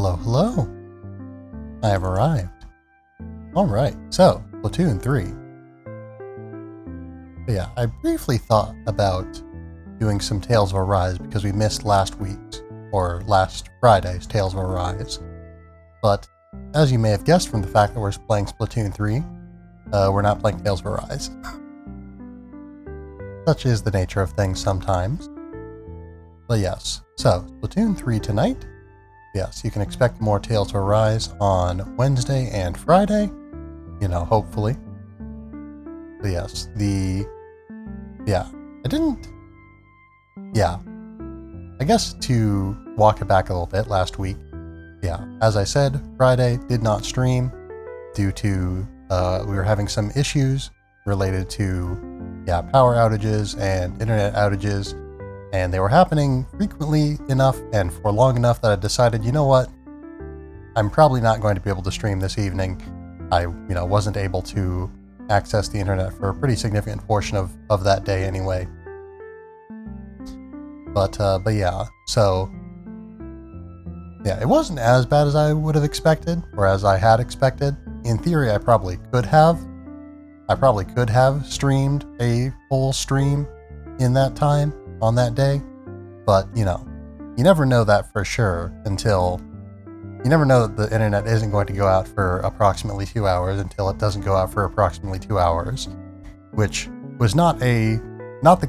Hello, hello. I have arrived. Alright, so, Splatoon 3. Yeah, I briefly thought about doing some Tales of Arise because we missed last week's, or last Friday's Tales of Arise. But, as you may have guessed from the fact that we're playing Splatoon 3, we're not playing Tales of Arise. Such is the nature of things sometimes. But yes, so, Splatoon 3 tonight. Yes, you can expect more Tales of Arise on Wednesday and Friday. You know, hopefully. But yes, I guess to walk it back a little bit last week, as I said, Friday did not stream due to, we were having some issues related to, power outages and internet outages, and they were happening frequently enough and for long enough that I decided, you know what, I'm probably not going to be able to stream this evening. I, wasn't able to access the internet for a pretty significant portion of that day anyway. But yeah, so, it wasn't as bad as I would have expected, or as I had expected. In theory, I probably could have streamed a full stream in that time, on that day, but, you never know that for sure until, you never know that the internet isn't going to go out for approximately 2 hours until it doesn't go out for approximately 2 hours, which was not the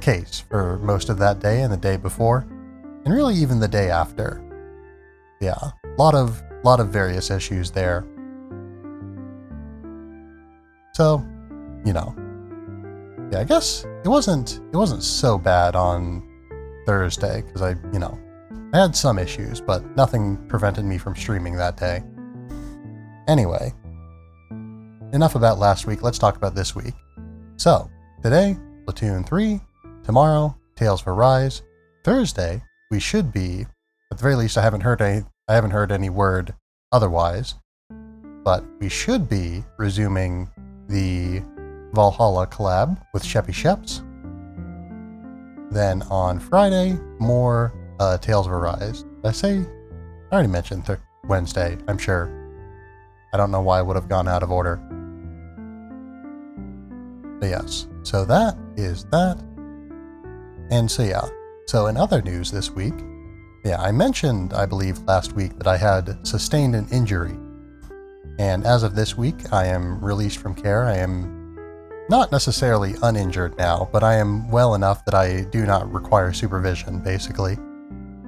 case for most of that day and the day before, and really even the day after. Yeah, a lot of various issues there. So, I guess it wasn't so bad on Thursday because I had some issues, but nothing prevented me from streaming that day. Anyway, enough about last week. Let's talk about this week. So, today, Splatoon 3. Tomorrow, Tales of Arise. Thursday, we should be, at the very least, I haven't heard any word otherwise, but we should be resuming the Valhalla collab with Sheppy Sheps. Then on Friday, more Tales of Arise. I already mentioned Wednesday, I'm sure. I don't know why I would have gone out of order. But yes, so that is that. And so in other news this week, I mentioned, I believe, last week that I had sustained an injury. And as of this week, I am released from care. I am not necessarily uninjured now, but I am well enough that I do not require supervision, basically.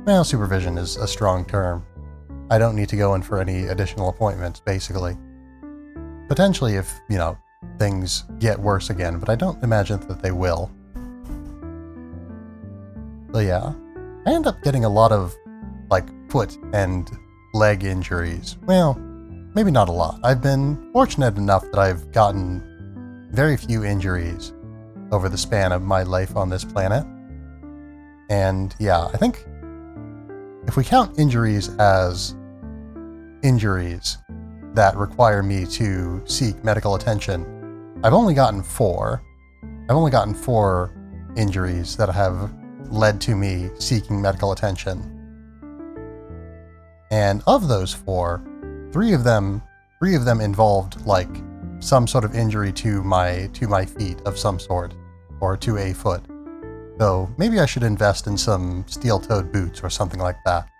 Well, supervision is a strong term. I don't need to go in for any additional appointments, basically. Potentially if, things get worse again, but I don't imagine that they will. So I end up getting a lot of, foot and leg injuries. Well, maybe not a lot. I've been fortunate enough that I've gotten very few injuries over the span of my life on this planet. And I think if we count injuries as injuries that require me to seek medical attention, I've only gotten 4. I've only gotten 4 injuries that have led to me seeking medical attention. And of those 4, 3 of them involved some sort of injury to my feet of some sort, or to a foot. So maybe I should invest in some steel-toed boots or something like that.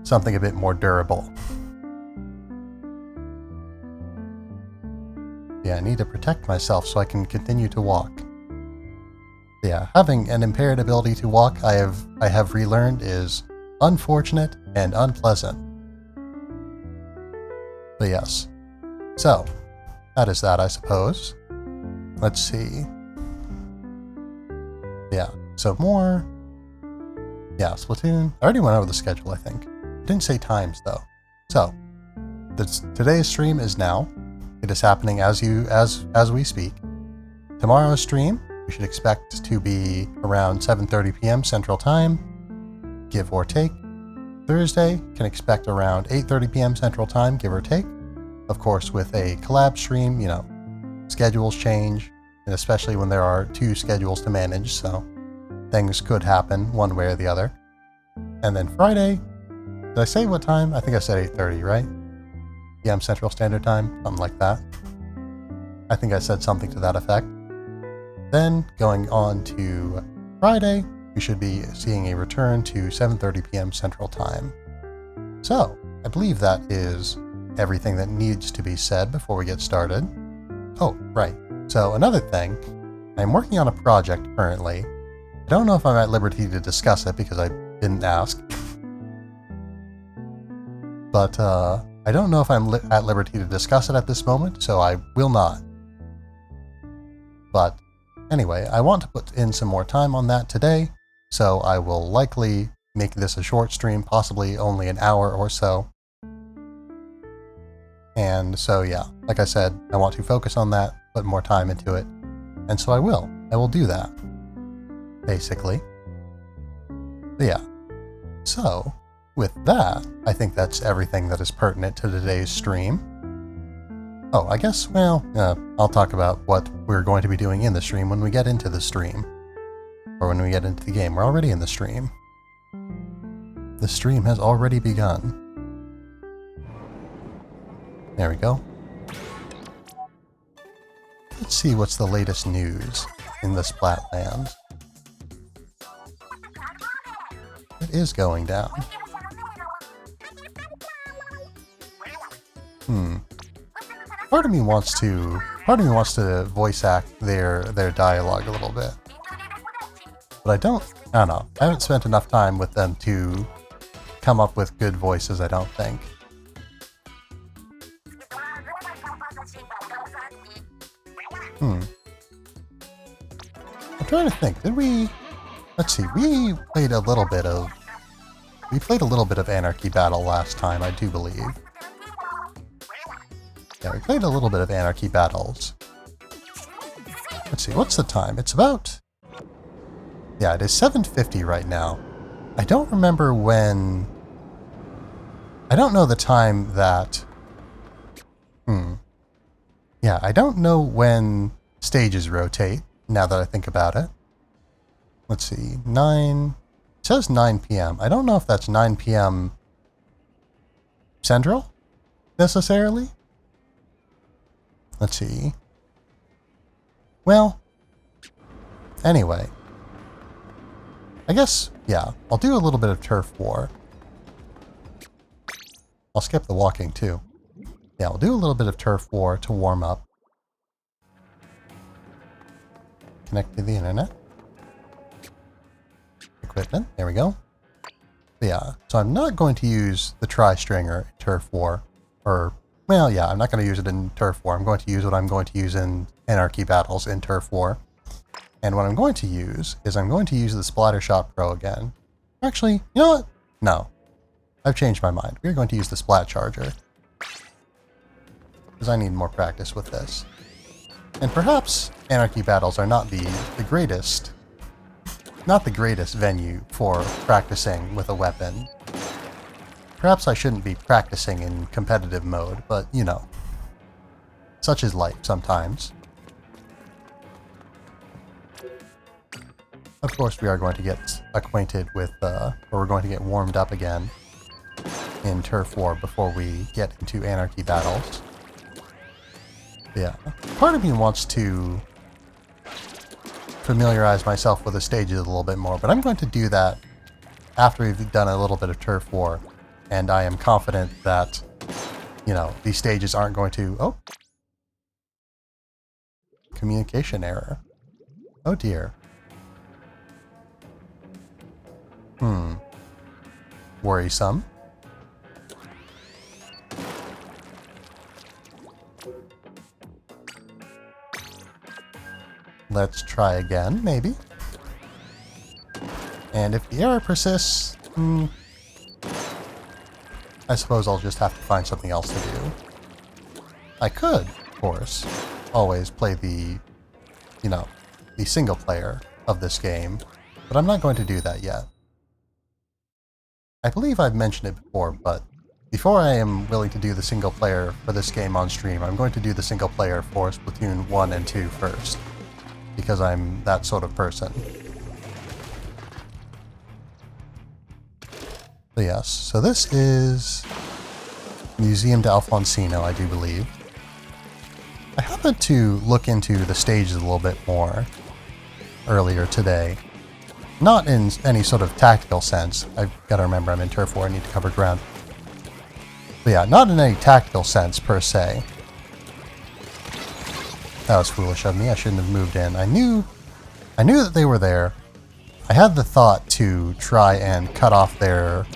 Something a bit more durable. I need to protect myself so I can continue to walk. Having an impaired ability to walk, I have relearned, is unfortunate and unpleasant. But yes. So, that is that, I suppose. Let's see. So more. Splatoon. I already went over the schedule, I think. Didn't say times, though. So, today's stream is now. It is happening as we speak. Tomorrow's stream, we should expect to be around 7:30 p.m. Central Time, give or take. Thursday, can expect around 8:30 p.m. Central Time, give or take. Of course, with a collab stream, schedules change, and especially when there are 2 schedules to manage, so things could happen one way or the other. And then Friday, Did I say what time? I think I said 8:30, right? PM Central Standard Time, something like that. I think I said something to that effect. Then, going on to Friday, we should be seeing a return to 7:30 p.m. Central Time. So, I believe that is everything that needs to be said before we get started. Oh, right. So, another thing, I'm working on a project currently. I don't know if I'm at liberty to discuss it because I didn't ask. But, I don't know if I'm at liberty to discuss it at this moment, so I will not. But, anyway, I want to put in some more time on that today, so I will likely make this a short stream, possibly only an hour or so. And so, yeah, like I said, I want to focus on that, put more time into it, and so I will. I will do that, basically. But yeah, so, with that, I think that's everything that is pertinent to today's stream. Oh, I guess, well, I'll talk about what we're going to be doing in the stream when we get into the stream. Or when we get into the game. We're already in the stream. The stream has already begun. There we go. Let's see what's the latest news in the Splatland. It is going down. Part of me wants to voice act their dialogue a little bit. But I don't know. I haven't spent enough time with them to come up with good voices, I don't think. I'm trying to think. Let's see. We played a little bit of Anarchy Battle last time, I do believe. Yeah, we played a little bit of Anarchy Battles. Let's see, what's the time? It's about... Yeah, it is 7:50 right now. I don't remember when... I don't know the time that... Yeah, I don't know when stages rotate, now that I think about it. Let's see, 9... It says 9 p.m. I don't know if that's 9 p.m. Central, necessarily. Let's see. Well, anyway. I guess, yeah, I'll do a little bit of Turf War. I'll skip the walking, too. Yeah, I'll do a little bit of Turf War to warm up. Connect to the internet. Equipment, there we go. But yeah, so I'm not going to use the Tri-Stringer in Turf War, or... Well, yeah, I'm not going to use it in Turf War. I'm going to use what I'm going to use in Anarchy Battles in Turf War. And what I'm going to use is I'm going to use the Splattershot Pro again. Actually, you know what? No. I've changed my mind. We're going to use the Splat Charger. Because I need more practice with this. And perhaps Anarchy Battles are not the greatest venue for practicing with a weapon. Perhaps I shouldn't be practicing in competitive mode, but, you know, such is life sometimes. Of course, we are going to get acquainted with, or we're going to get warmed up again in Turf War before we get into Anarchy Battles. Yeah, part of me wants to familiarize myself with the stages a little bit more, but I'm going to do that after we've done a little bit of Turf War. And I am confident that, you know, these stages aren't going to... Oh! Communication error. Oh dear. Worrisome. Let's try again, maybe. And if the error persists... I suppose I'll just have to find something else to do. I could, of course, always play the, you know, the single player of this game, but I'm not going to do that yet. I believe I've mentioned it before, but before I am willing to do the single player for this game on stream, I'm going to do the single player for Splatoon 1 and 2 first, because I'm that sort of person. So yes, so this is Museum d'Alfonsino, I do believe. I happened to look into the stages a little bit more earlier today. Not in any sort of tactical sense. I've got to remember I'm in Turf War, I need to cover ground. But yeah, not in any tactical sense per se. That was foolish of me, I shouldn't have moved in. I knew that they were there. I had the thought to try and cut off their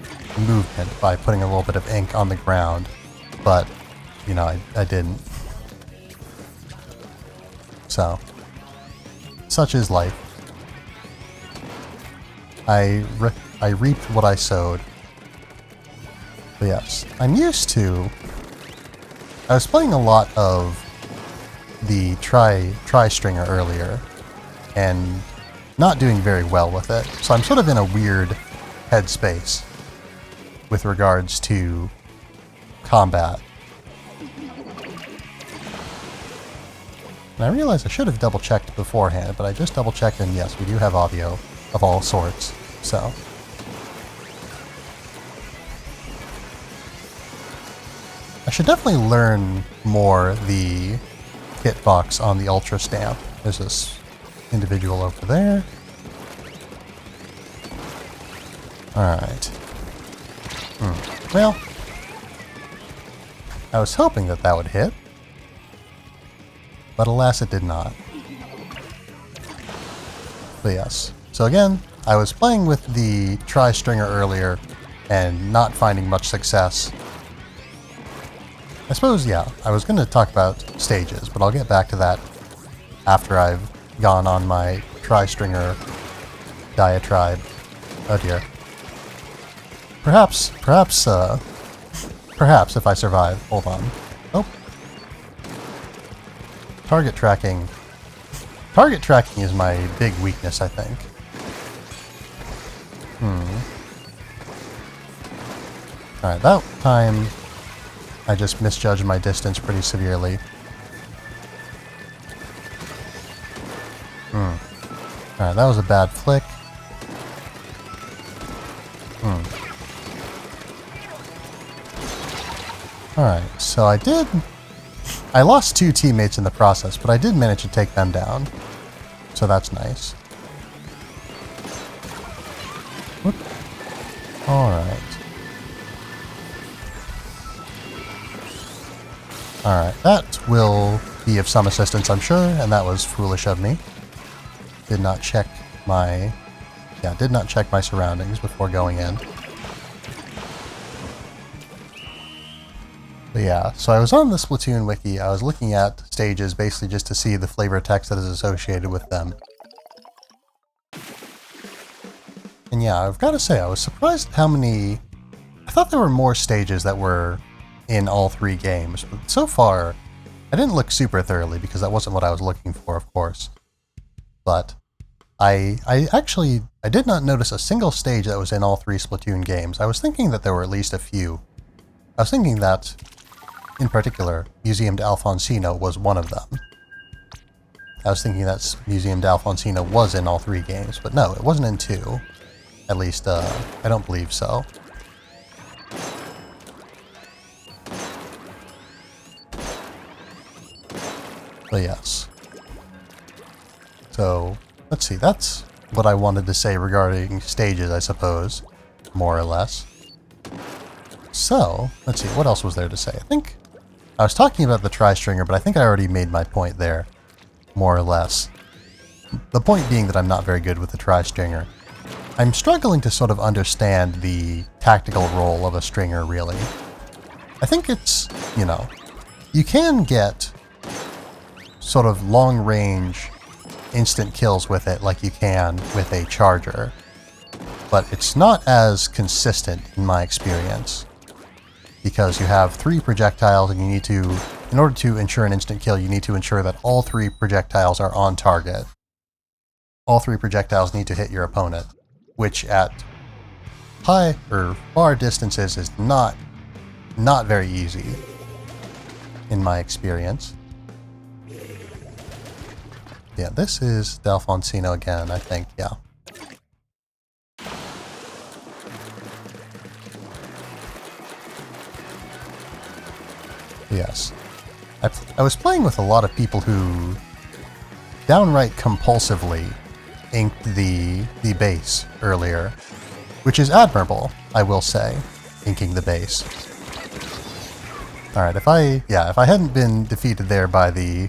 movement by putting a little bit of ink on the ground, but, you know, I didn't. So, such is life. I reaped what I sowed. But yes, I'm used to... I was playing a lot of the tri-stringer earlier, and not doing very well with it. So I'm sort of in a weird headspace with regards to combat. And I realize I should have double-checked beforehand, but I just double-checked, and yes, we do have audio of all sorts, so... I should definitely learn more the hitbox on the Ultra Stamp. There's this individual over there. Alright. Well, I was hoping that that would hit, but alas it did not. But yes. So again, I was playing with the tri-stringer earlier and not finding much success. I suppose, yeah, I was going to talk about stages, but I'll get back to that after I've gone on my tri-stringer diatribe. Oh dear. Perhaps if I survive. Hold on. Oh. Target tracking. Target tracking is my big weakness, I think. Alright, that time I just misjudged my distance pretty severely. Alright, that was a bad flick. Alright, so I lost 2 teammates in the process, but I did manage to take them down. So that's nice. Whoop. Alright. Alright, that will be of some assistance, I'm sure, and that was foolish of me. Did not check my surroundings before going in. But yeah, so I was on the Splatoon wiki, I was looking at stages basically just to see the flavor text that is associated with them. And yeah, I've got to say, I was surprised how many... I thought there were more stages that were in all 3 games, but so far, I didn't look super thoroughly because that wasn't what I was looking for, of course. But I did not notice a single stage that was in all 3 Splatoon games. I was thinking that there were at least a few. I was thinking that, in particular, Museum d'Alfonsino was one of them. I was thinking that Museum d'Alfonsino was in all 3 games, but no, it wasn't in 2. At least, I don't believe so. But yes. So, let's see, that's what I wanted to say regarding stages, I suppose. More or less. So, let's see, what else was there to say? I think I was talking about the tri-stringer, but I think I already made my point there. More or less. The point being that I'm not very good with the tri-stringer. I'm struggling to sort of understand the tactical role of a stringer, really. I think it's, you know, you can get sort of long-range instant kills with it like you can with a charger, but it's not as consistent in my experience, because you have 3 projectiles and you need to, in order to ensure an instant kill, you need to ensure that all 3 projectiles are on target. All 3 projectiles need to hit your opponent, which at high or far distances is not very easy in my experience. Yeah, this is d'Alfonsino again, I think, yeah. Yes. I was playing with a lot of people who downright compulsively inked the base earlier, which is admirable, I will say, inking the base. Alright, if I hadn't been defeated there by the...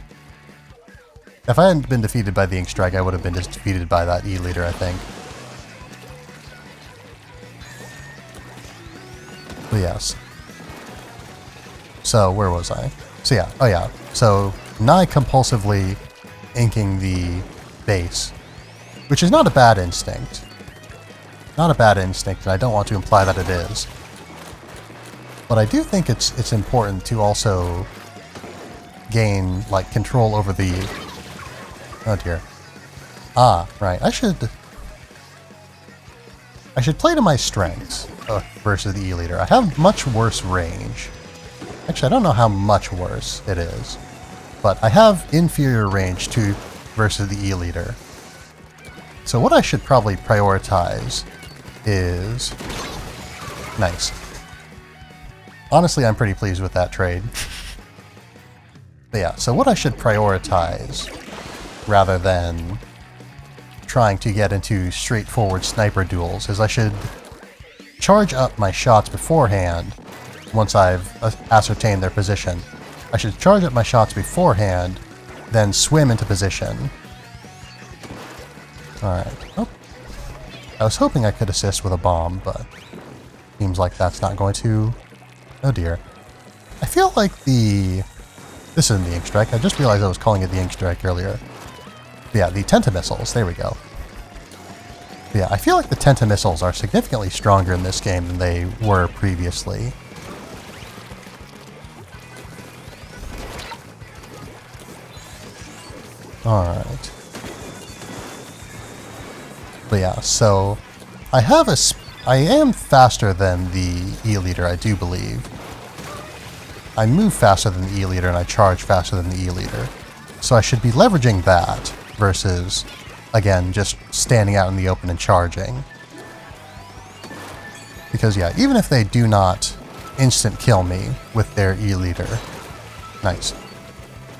If I hadn't been defeated by the ink strike, I would have been just defeated by that E-liter, I think. But yes. So, where was I? So yeah, oh yeah. So, nigh compulsively inking the base, which is not a bad instinct. Not a bad instinct, and I don't want to imply that it is. But I do think it's important to also gain, like, control over the... Oh dear. Ah, right. I should play to my strengths versus the E-liter. I have much worse range. Actually, I don't know how much worse it is, but I have inferior range to versus the E-liter. So what I should probably prioritize is... Nice. Honestly, I'm pretty pleased with that trade. But yeah, so what I should prioritize, rather than trying to get into straightforward sniper duels, is I should charge up my shots beforehand once I've ascertained their position. I should charge up my shots beforehand, then swim into position. Alright. Oh. I was hoping I could assist with a bomb, but seems like that's not going to... Oh dear. I feel like the... This isn't the ink strike. I just realized I was calling it the ink strike earlier. But yeah, the Tentamissiles. There we go. But yeah, I feel like the Tentamissiles are significantly stronger in this game than they were previously. Alright. But yeah, so I am faster than the E-liter, I do believe. I move faster than the E-liter and I charge faster than the E-liter. So I should be leveraging that versus, again, just standing out in the open and charging. Because yeah, even if they do not instant kill me with their E-liter, nice.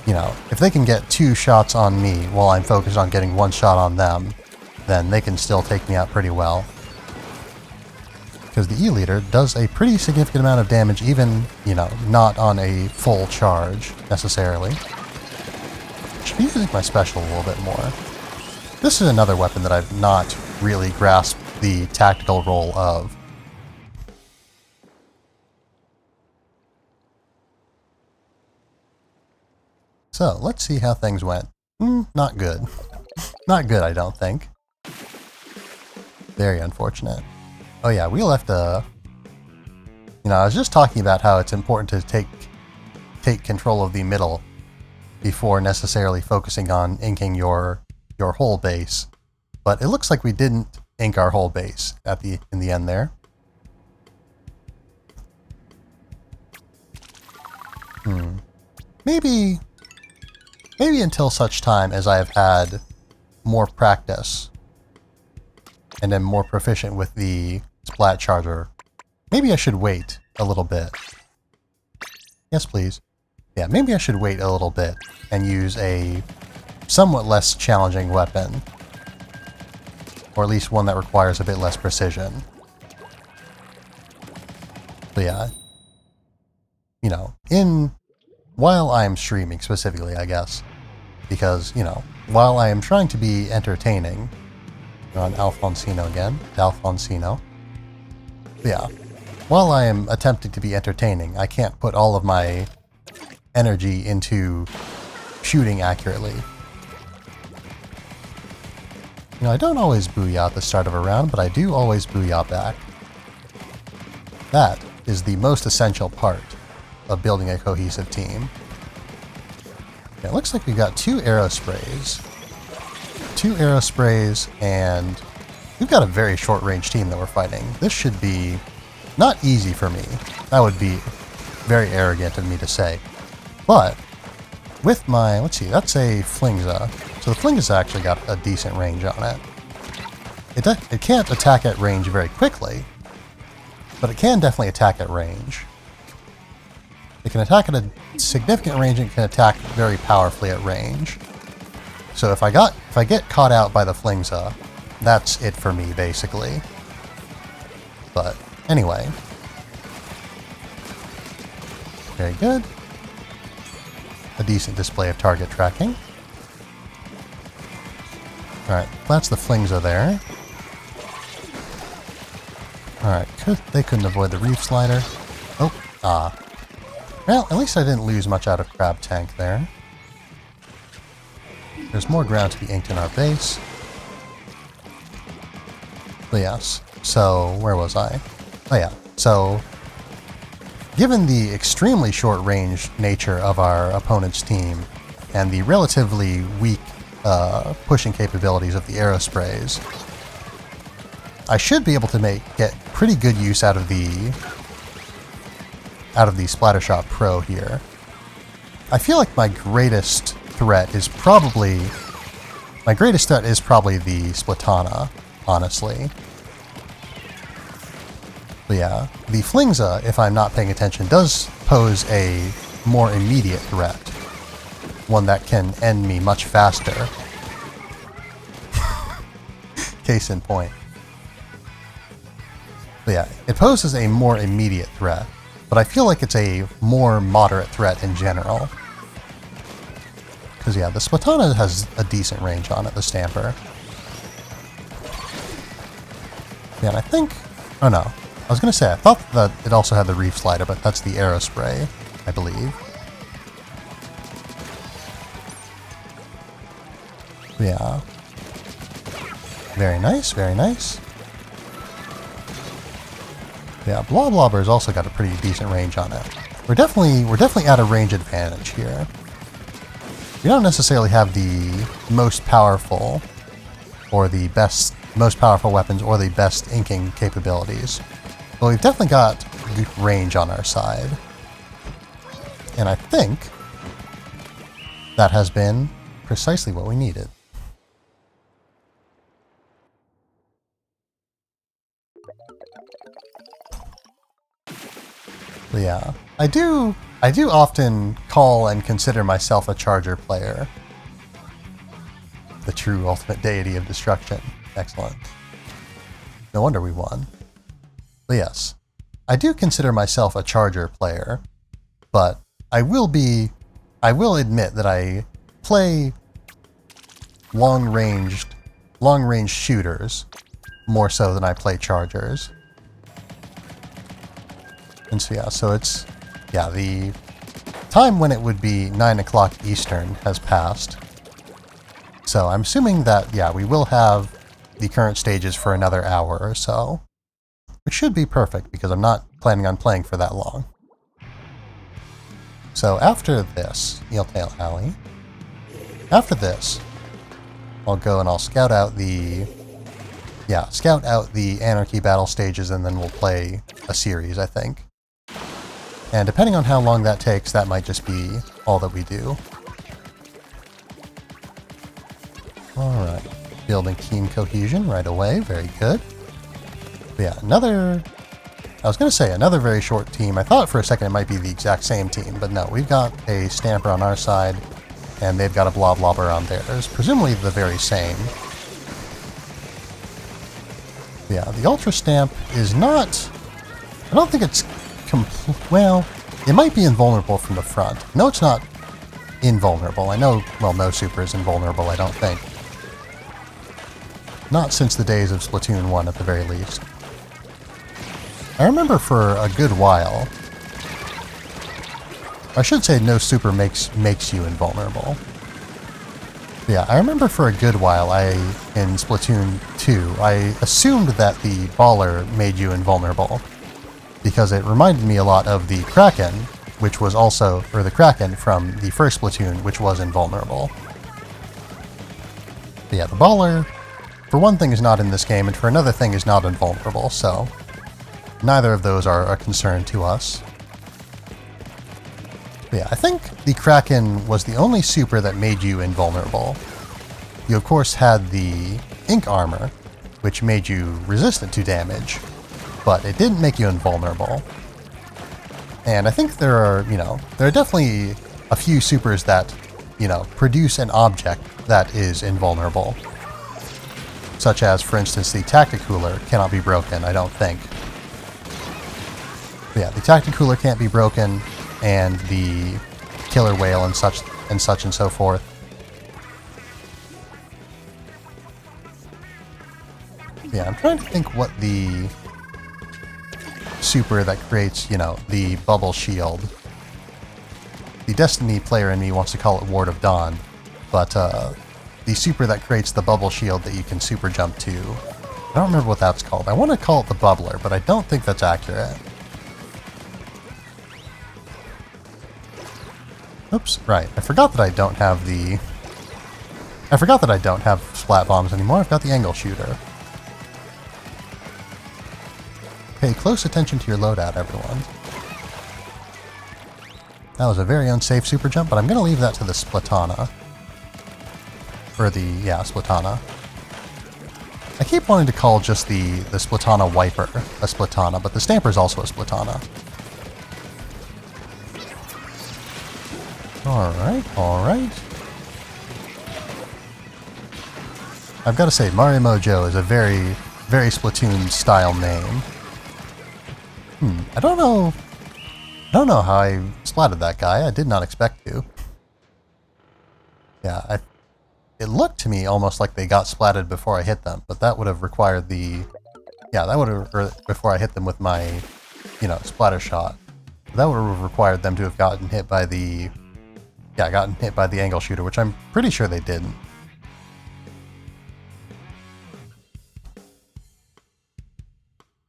You know, if they can get 2 shots on me while I'm focused on getting 1 shot on them, then they can still take me out pretty well. Because the E-liter does a pretty significant amount of damage, even, you know, not on a full charge, necessarily. Should be using my special a little bit more. This is another weapon that I've not really grasped the tactical role of. So, let's see how things went. Not good. Not good, I don't think. Very unfortunate. Oh yeah, we left a... You know, I was just talking about how it's important to take control of the middle before necessarily focusing on inking your whole base. But it looks like we didn't ink our whole base in the end there. Maybe until such time as I have had more practice and am more proficient with the splat charger, maybe I should wait a little bit. Yes, please. Yeah, maybe I should wait a little bit and use a somewhat less challenging weapon. Or at least one that requires a bit less precision. But yeah, you know, while I am streaming specifically, I guess, because, you know, while I am trying to be entertaining, we're on Alfonsino again, Alfonsino. But yeah, while I am attempting to be entertaining, I can't put all of my energy into shooting accurately. You know, I don't always booyah at the start of a round, but I do always booyah back. That is the most essential part of building a cohesive team. Okay, it looks like we've got 2 arrow sprays. 2 arrow sprays, and we've got a very short-range team that we're fighting. This should be not easy for me. That would be very arrogant of me to say. But with my, let's see, that's a Flingza. So the Flingza actually got a decent range on it. It can't attack at range very quickly, but it can definitely attack at range. It can attack at a significant range and can attack very powerfully at range. So if I get caught out by the Flingza, that's it for me, basically. But anyway. Very good. A decent display of target tracking. Alright, that's the Flingza there. Alright, they couldn't avoid the Reef Slider. Oh, well, at least I didn't lose much out of Crab Tank there. There's more ground to be inked in our base. But yes, so where was I? Oh yeah, so given the extremely short-range nature of our opponent's team and the relatively weak pushing capabilities of the Aerosprays, I should be able to get pretty good use out of the Splattershot Pro here. I feel like my greatest threat is probably the Splatana, honestly. But yeah, the Flingza, if I'm not paying attention, does pose a more immediate threat. One that can end me much faster. Case in point. But yeah, it poses a more immediate threat, but I feel like it's a more moderate threat in general. Because yeah, the Splatana has a decent range on it, the Stamper. Yeah, and I think... Oh no. I was going to say, I thought that it also had the Reef Slider, but that's the Aerospray, I believe. Yeah. Very nice, very nice. Yeah, Bloblobber's also got a pretty decent range on it. We're definitely at a range advantage here. We don't necessarily have the most powerful weapons or the best inking capabilities. But we've definitely got good range on our side. And I think that has been precisely what we needed. But yeah, I do often call and consider myself a Charger player. The true ultimate deity of destruction. Excellent. No wonder we won. But yes, I do consider myself a Charger player, but I will admit that I play long-range shooters more so than I play Chargers. And so yeah, the time when it would be 9 o'clock Eastern has passed. So I'm assuming that, yeah, we will have the current stages for another hour or so. Which should be perfect, because I'm not planning on playing for that long. So after this, Eeltail Alley, after this, I'll go and I'll scout out the Anarchy battle stages, and then we'll play a series, I think. And depending on how long that takes, that might just be all that we do. Alright, building team cohesion right away, very good. But yeah, another very short team. I thought for a second it might be the exact same team, but no, we've got a Stamper on our side, and they've got a Bloblobber on theirs. Presumably the very same. But yeah, the Ultra Stamp is not... I don't think it's... well, it might be invulnerable from the front. No, it's not invulnerable. I know, well, no super is invulnerable, I don't think. Not since the days of Splatoon 1, at the very least. I remember for a good while... I should say no super makes you invulnerable. But yeah, I remember for a good while, in Splatoon 2, I assumed that the Baller made you invulnerable. Because it reminded me a lot of the Kraken, which was also... or the Kraken from the first Splatoon, which was invulnerable. But yeah, the Baller... for one thing is not in this game, and for another thing is not invulnerable, so neither of those are a concern to us. But yeah, I think the Kraken was the only super that made you invulnerable. You of course had the Ink Armor, which made you resistant to damage, but it didn't make you invulnerable. And I think there are, there are definitely a few supers that, produce an object that is invulnerable. Such as, for instance, the Tactic Cooler cannot be broken, I don't think. But yeah, the Tactic Cooler can't be broken, and the Killer Whale and such and so forth. Yeah, I'm trying to think what the super that creates, the bubble shield. The Destiny player in me wants to call it Ward of Dawn, but the super that creates the bubble shield that you can super jump to, I don't remember what that's called. I want to call it the Bubbler, but I don't think that's accurate. Oops, right. I forgot that I don't have splat bombs anymore. I've got the angle shooter. Pay close attention to your loadout, everyone. That was a very unsafe super jump, but I'm going to leave that to the Splatana. Or the, yeah, Splatana. I keep wanting to call just the Splatana Wiper a Splatana, but the Stamper's also a Splatana. Alright, alright. I've got to say, Mario Mojo is a very, very Splatoon-style name. I don't know how I splatted that guy. I did not expect to. Yeah, it looked to me almost like they got splatted before I hit them, but that would have required before I hit them with my, splatter shot. That would have required them to have gotten hit by the angle shooter, which I'm pretty sure they didn't.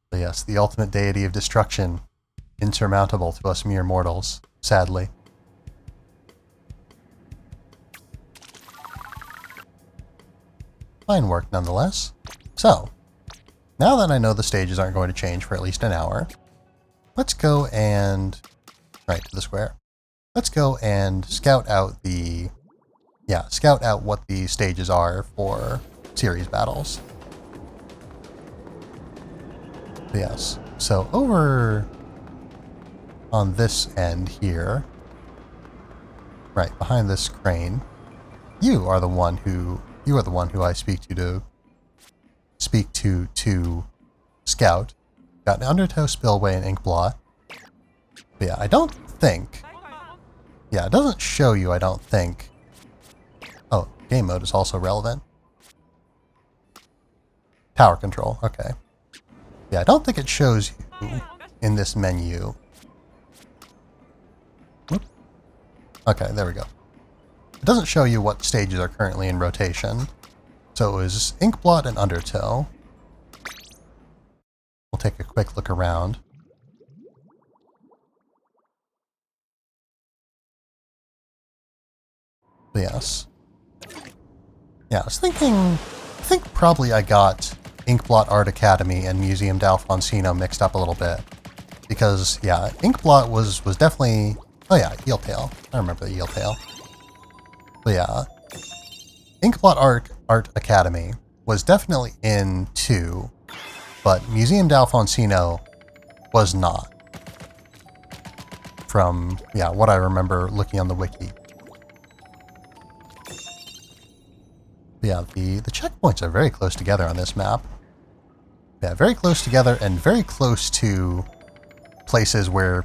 But yes, the ultimate deity of destruction, insurmountable to us mere mortals, sadly. Fine work, nonetheless. So, now that I know the stages aren't going to change for at least an hour, let's go and... right, to the square. Let's go and scout out what the stages are for series battles. But yes, so over on this end here, right behind this crane, you are the one who I speak to scout. Got an Undertow, Spillway, and Inkblot. But yeah, I don't think. Yeah, it doesn't show you, I don't think. Oh, game mode is also relevant. Tower control, okay. Yeah, I don't think it shows you in this menu. Whoop. Okay, there we go. It doesn't show you what stages are currently in rotation. So it was Inkblot and Undertow. We'll take a quick look around. But yes. Yeah, I think probably I got Inkblot Art Academy and Museum d'Alfonsino mixed up a little bit. Because, yeah, Inkblot was definitely... oh yeah, Eeltail. I remember the Eeltail. But yeah, Inkblot Art Academy was definitely in 2, but Museum d'Alfonsino was not. From, yeah, what I remember looking on the wiki. But yeah, the checkpoints are very close together on this map. Yeah, very close together and very close to places where,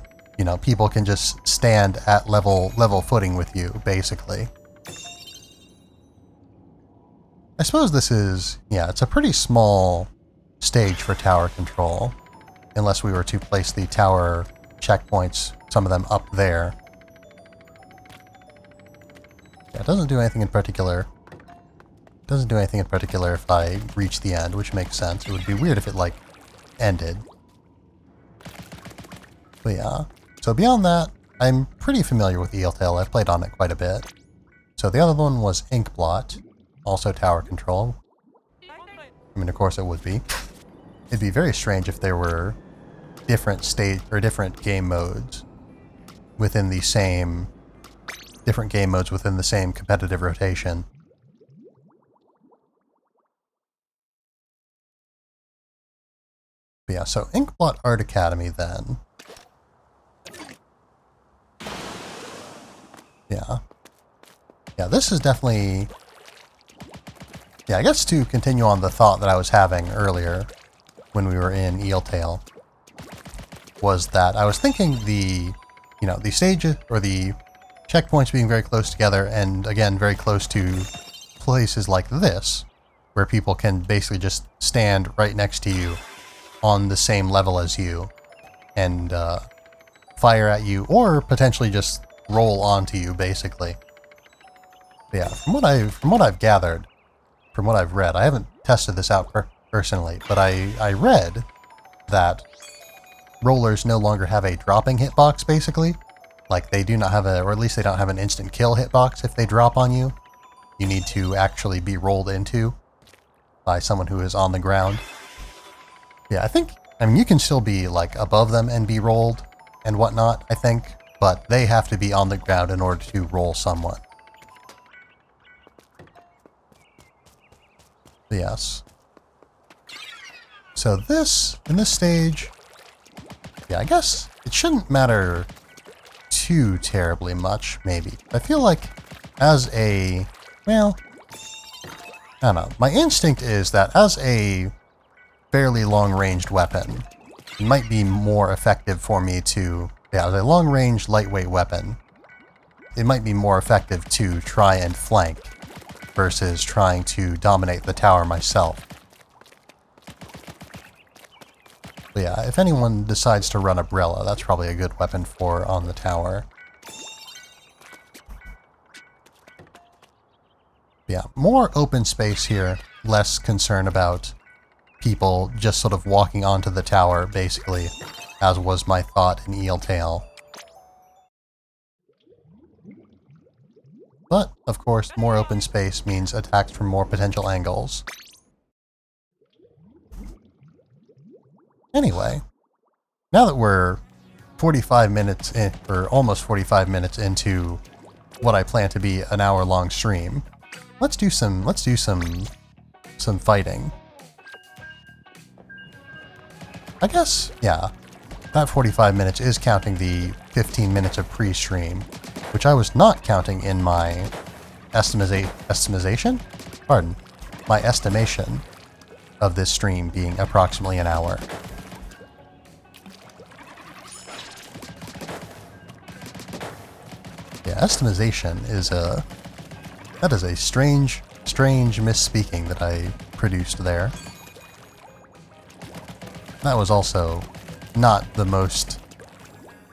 people can just stand at level footing with you, basically. I suppose this is, yeah, it's a pretty small stage for tower control, unless we were to place the tower checkpoints, some of them up there. Yeah, it doesn't do anything in particular. It doesn't do anything in particular if I reach the end, which makes sense. It would be weird if it, ended. But yeah, so beyond that, I'm pretty familiar with Eeltail. I've played on it quite a bit. So the other one was Inkblot. Also tower control. I mean, of course it would be. It'd be very strange if there were different different game modes within the same competitive rotation. But yeah, so Inkblot Art Academy then. Yeah. Yeah, this is definitely... Yeah, I guess to continue on the thought that I was having earlier when we were in Eeltail, was that I was thinking the stages or the checkpoints being very close together, and again, very close to places like this, where people can basically just stand right next to you on the same level as you and fire at you, or potentially just roll onto you, basically. But yeah, from what I've gathered, from what I've read, I haven't tested this out personally, but I read that rollers no longer have a dropping hitbox, basically. Like, they do not have or at least they don't have an instant kill hitbox if they drop on you. You need to actually be rolled into by someone who is on the ground. Yeah, I mean, you can still be, like, above them and be rolled and whatnot, I think, but they have to be on the ground in order to roll someone. Yes. So in this stage, yeah, I guess it shouldn't matter too terribly much, maybe. I feel like as a, well, I don't know. My instinct is that as a fairly long-ranged weapon, it might be more effective for me to, yeah, as a long-range, lightweight weapon, it might be more effective to try and flank versus trying to dominate the tower myself. But yeah, if anyone decides to run Umbrella, that's probably a good weapon for on the tower. Yeah, more open space here, less concern about people just sort of walking onto the tower, basically, as was my thought in Eeltail. But, of course, more open space means attacks from more potential angles. Anyway, now that we're 45 minutes in, or almost 45 minutes into what I plan to be an hour-long stream, let's do some fighting. I guess, yeah, that 45 minutes is counting the 15 minutes of pre-stream, which I was not counting in my estimation? Pardon. My estimation of this stream being approximately an hour. Yeah, estimation is a strange misspeaking that I produced there. That was also not the most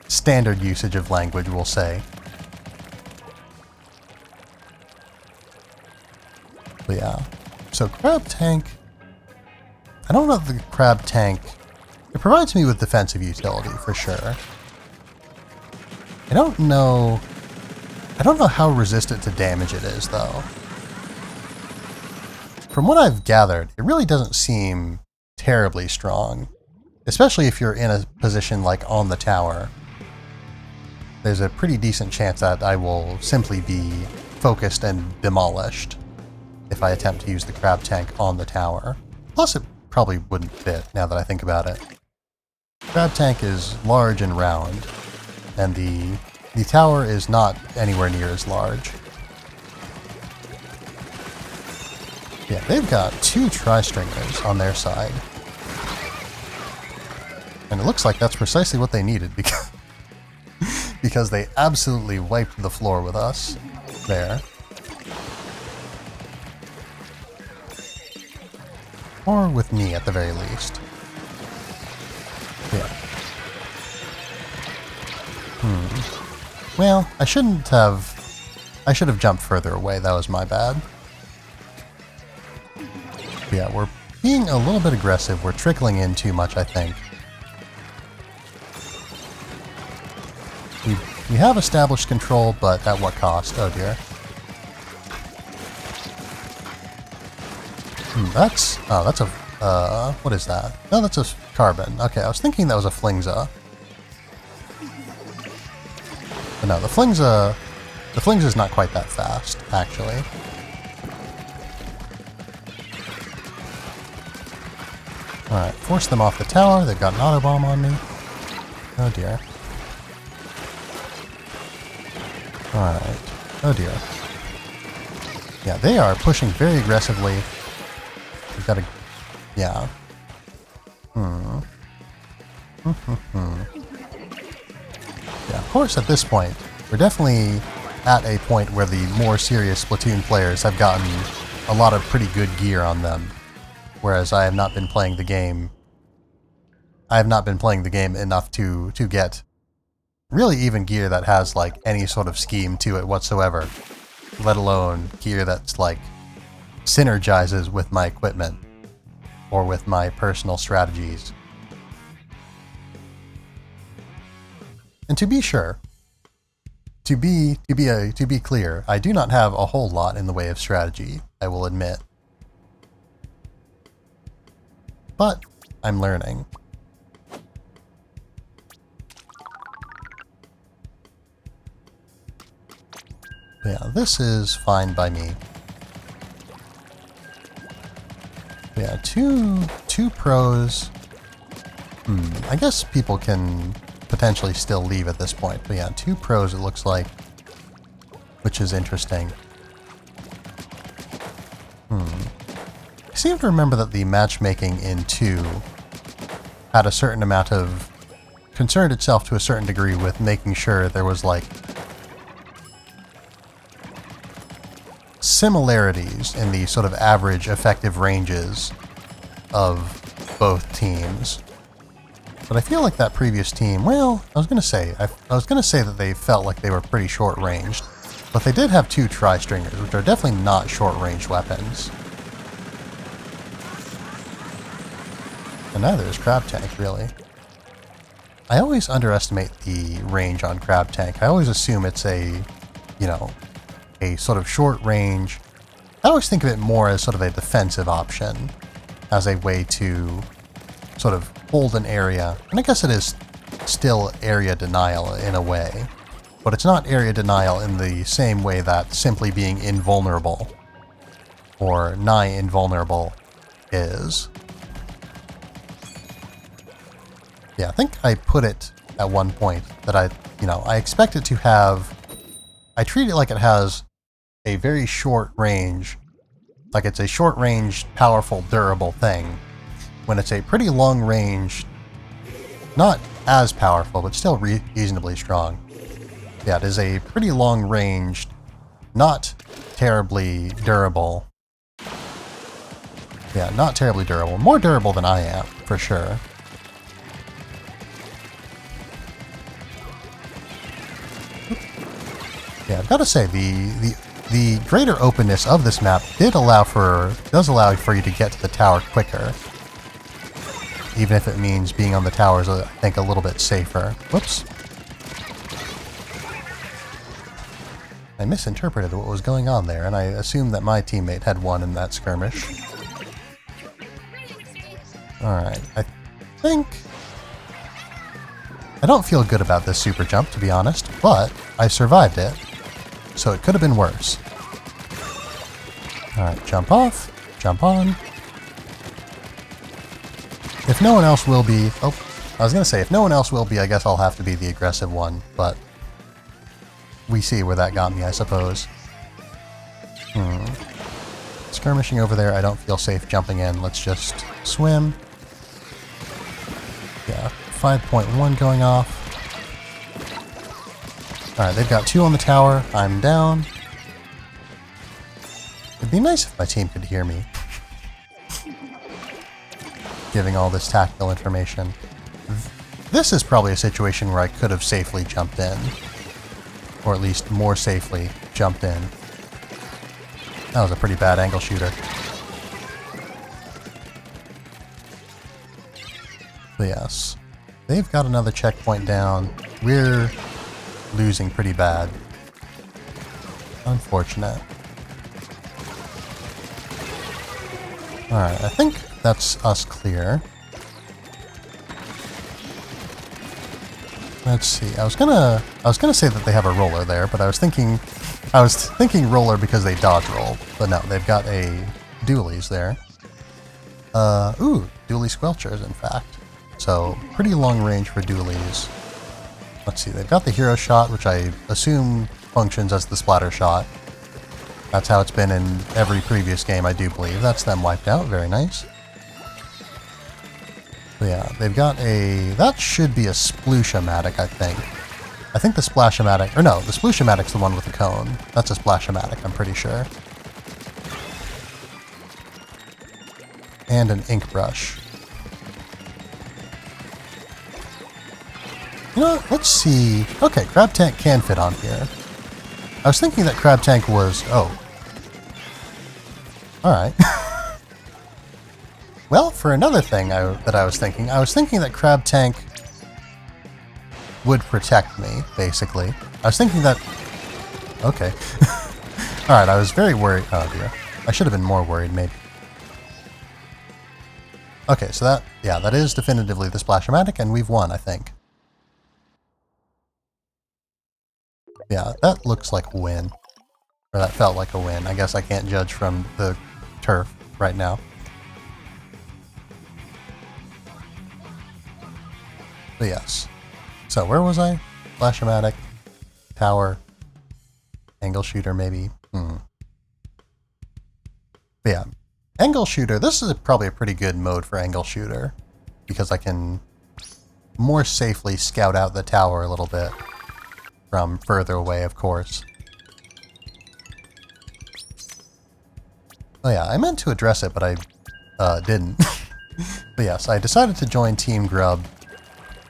standard usage of language, we'll say. But yeah, so Crab Tank, I don't know if the Crab Tank, it provides me with defensive utility for sure. I don't know how resistant to damage it is though. From what I've gathered, it really doesn't seem terribly strong, especially if you're in a position like on the tower. There's a pretty decent chance that I will simply be focused and demolished if I attempt to use the Crab Tank on the tower. Plus, it probably wouldn't fit, now that I think about it. Crab Tank is large and round, and the tower is not anywhere near as large. Yeah, they've got 2 Tri-Stringers on their side. And it looks like that's precisely what they needed, because they absolutely wiped the floor with us there. Or with me, at the very least. Yeah. Well, I should have jumped further away, that was my bad. Yeah, we're being a little bit aggressive, we're trickling in too much, I think. We have established control, but at what cost? Oh dear. That's a, what is that? No, that's a carbon. Okay, I was thinking that was a Flingza. But no, the Flingza's not quite that fast, actually. Alright, force them off the tower. They've got an auto bomb on me. Oh dear. Alright. Oh dear. Yeah, they are pushing very aggressively. We've got to... Yeah. Yeah, of course, at this point, we're definitely at a point where the more serious Splatoon players have gotten a lot of pretty good gear on them. Whereas I have not been playing the game... I have not been playing the game enough to get really even gear that has, like, any sort of scheme to it whatsoever. Let alone gear that's, like, synergizes with my equipment or with my personal strategies. And to be sure, to be clear, I do not have a whole lot in the way of strategy, I will admit. But I'm learning. Yeah, this is fine by me. Yeah, two pros. I guess people can potentially still leave at this point. But yeah, 2 pros it looks like, which is interesting. I seem to remember that the matchmaking in 2 had a certain amount of... concerned itself to a certain degree with making sure there was, like, similarities in the sort of average effective ranges of both teams. But I feel like that previous team, well, I was going to say that they felt like they were pretty short-ranged, but they did have 2 tri-stringers, which are definitely not short-range weapons. And neither is Crab Tank, really. I always underestimate the range on Crab Tank. I always assume it's a, you know, a sort of short range. I always think of it more as sort of a defensive option, as a way to sort of hold an area. And I guess it is still area denial in a way, but it's not area denial in the same way that simply being invulnerable or nigh invulnerable is. Yeah, I think I put it at one point that I expect it to have... I treat it like it has a very short range, like it's a short range, powerful, durable thing, when it's a pretty long range, not as powerful, but still reasonably strong. Yeah, it is a pretty long ranged, not terribly durable. Yeah, not terribly durable. More durable than I am, for sure. Yeah, I've got to say, the greater openness of this map does allow for you to get to the tower quicker. Even if it means being on the tower is, I think, a little bit safer. Whoops. I misinterpreted what was going on there, and I assumed that my teammate had won in that skirmish. Alright, I think... I don't feel good about this super jump, to be honest, but I survived it, so it could have been worse. Alright, jump off, jump on. If no one else will be... Oh, I was going to say, if no one else will be, I guess I'll have to be the aggressive one, but we see where that got me, I suppose. Skirmishing over there, I don't feel safe jumping in. Let's just swim. Yeah, 5.1 going off. Alright, they've got 2 on the tower. I'm down. It'd be nice if my team could hear me. Giving all this tactical information. This is probably a situation where I could have safely jumped in. Or at least more safely jumped in. That was a pretty bad angle shooter. But yes, they've got another checkpoint down. We're losing pretty bad. Unfortunate. Alright, I think that's us clear. Let's see. I was gonna say that they have a roller there, but I was thinking roller because they dodge roll. But no, they've got a dualies there. Ooh, dualie squelchers, in fact. So pretty long range for dualies. Let's see. They've got the hero shot, which I assume functions as the splatter shot. That's how it's been in every previous game, I do believe. That's them wiped out. Very nice. So yeah, they've got a... That should be a Splooshomatic, I think. I think the Splashomatic... Or no, the Splooshomatic's the one with the cone. That's a Splashomatic, I'm pretty sure. And an ink brush. You know what? Let's see... Okay, Crab Tank can fit on here. I was thinking that Crab Tank was... Oh. Alright. Well, for another thing that I was thinking that Crab Tank would protect me, basically. I was thinking that... Okay. Alright, I was very worried... Oh dear. I should have been more worried, maybe. Okay, so that... Yeah, that is definitively the Splashomatic, and we've won, I think. Yeah, that looks like a win. Or that felt like a win. I guess I can't judge from the turf right now. But yes. So where was I? Splashomatic, tower, angle shooter maybe. But yeah, angle shooter. This is probably a pretty good mode for angle shooter because I can more safely scout out the tower a little bit from further away, of course. Oh yeah, I meant to address it, but I didn't. But yes, I decided to join Team Grub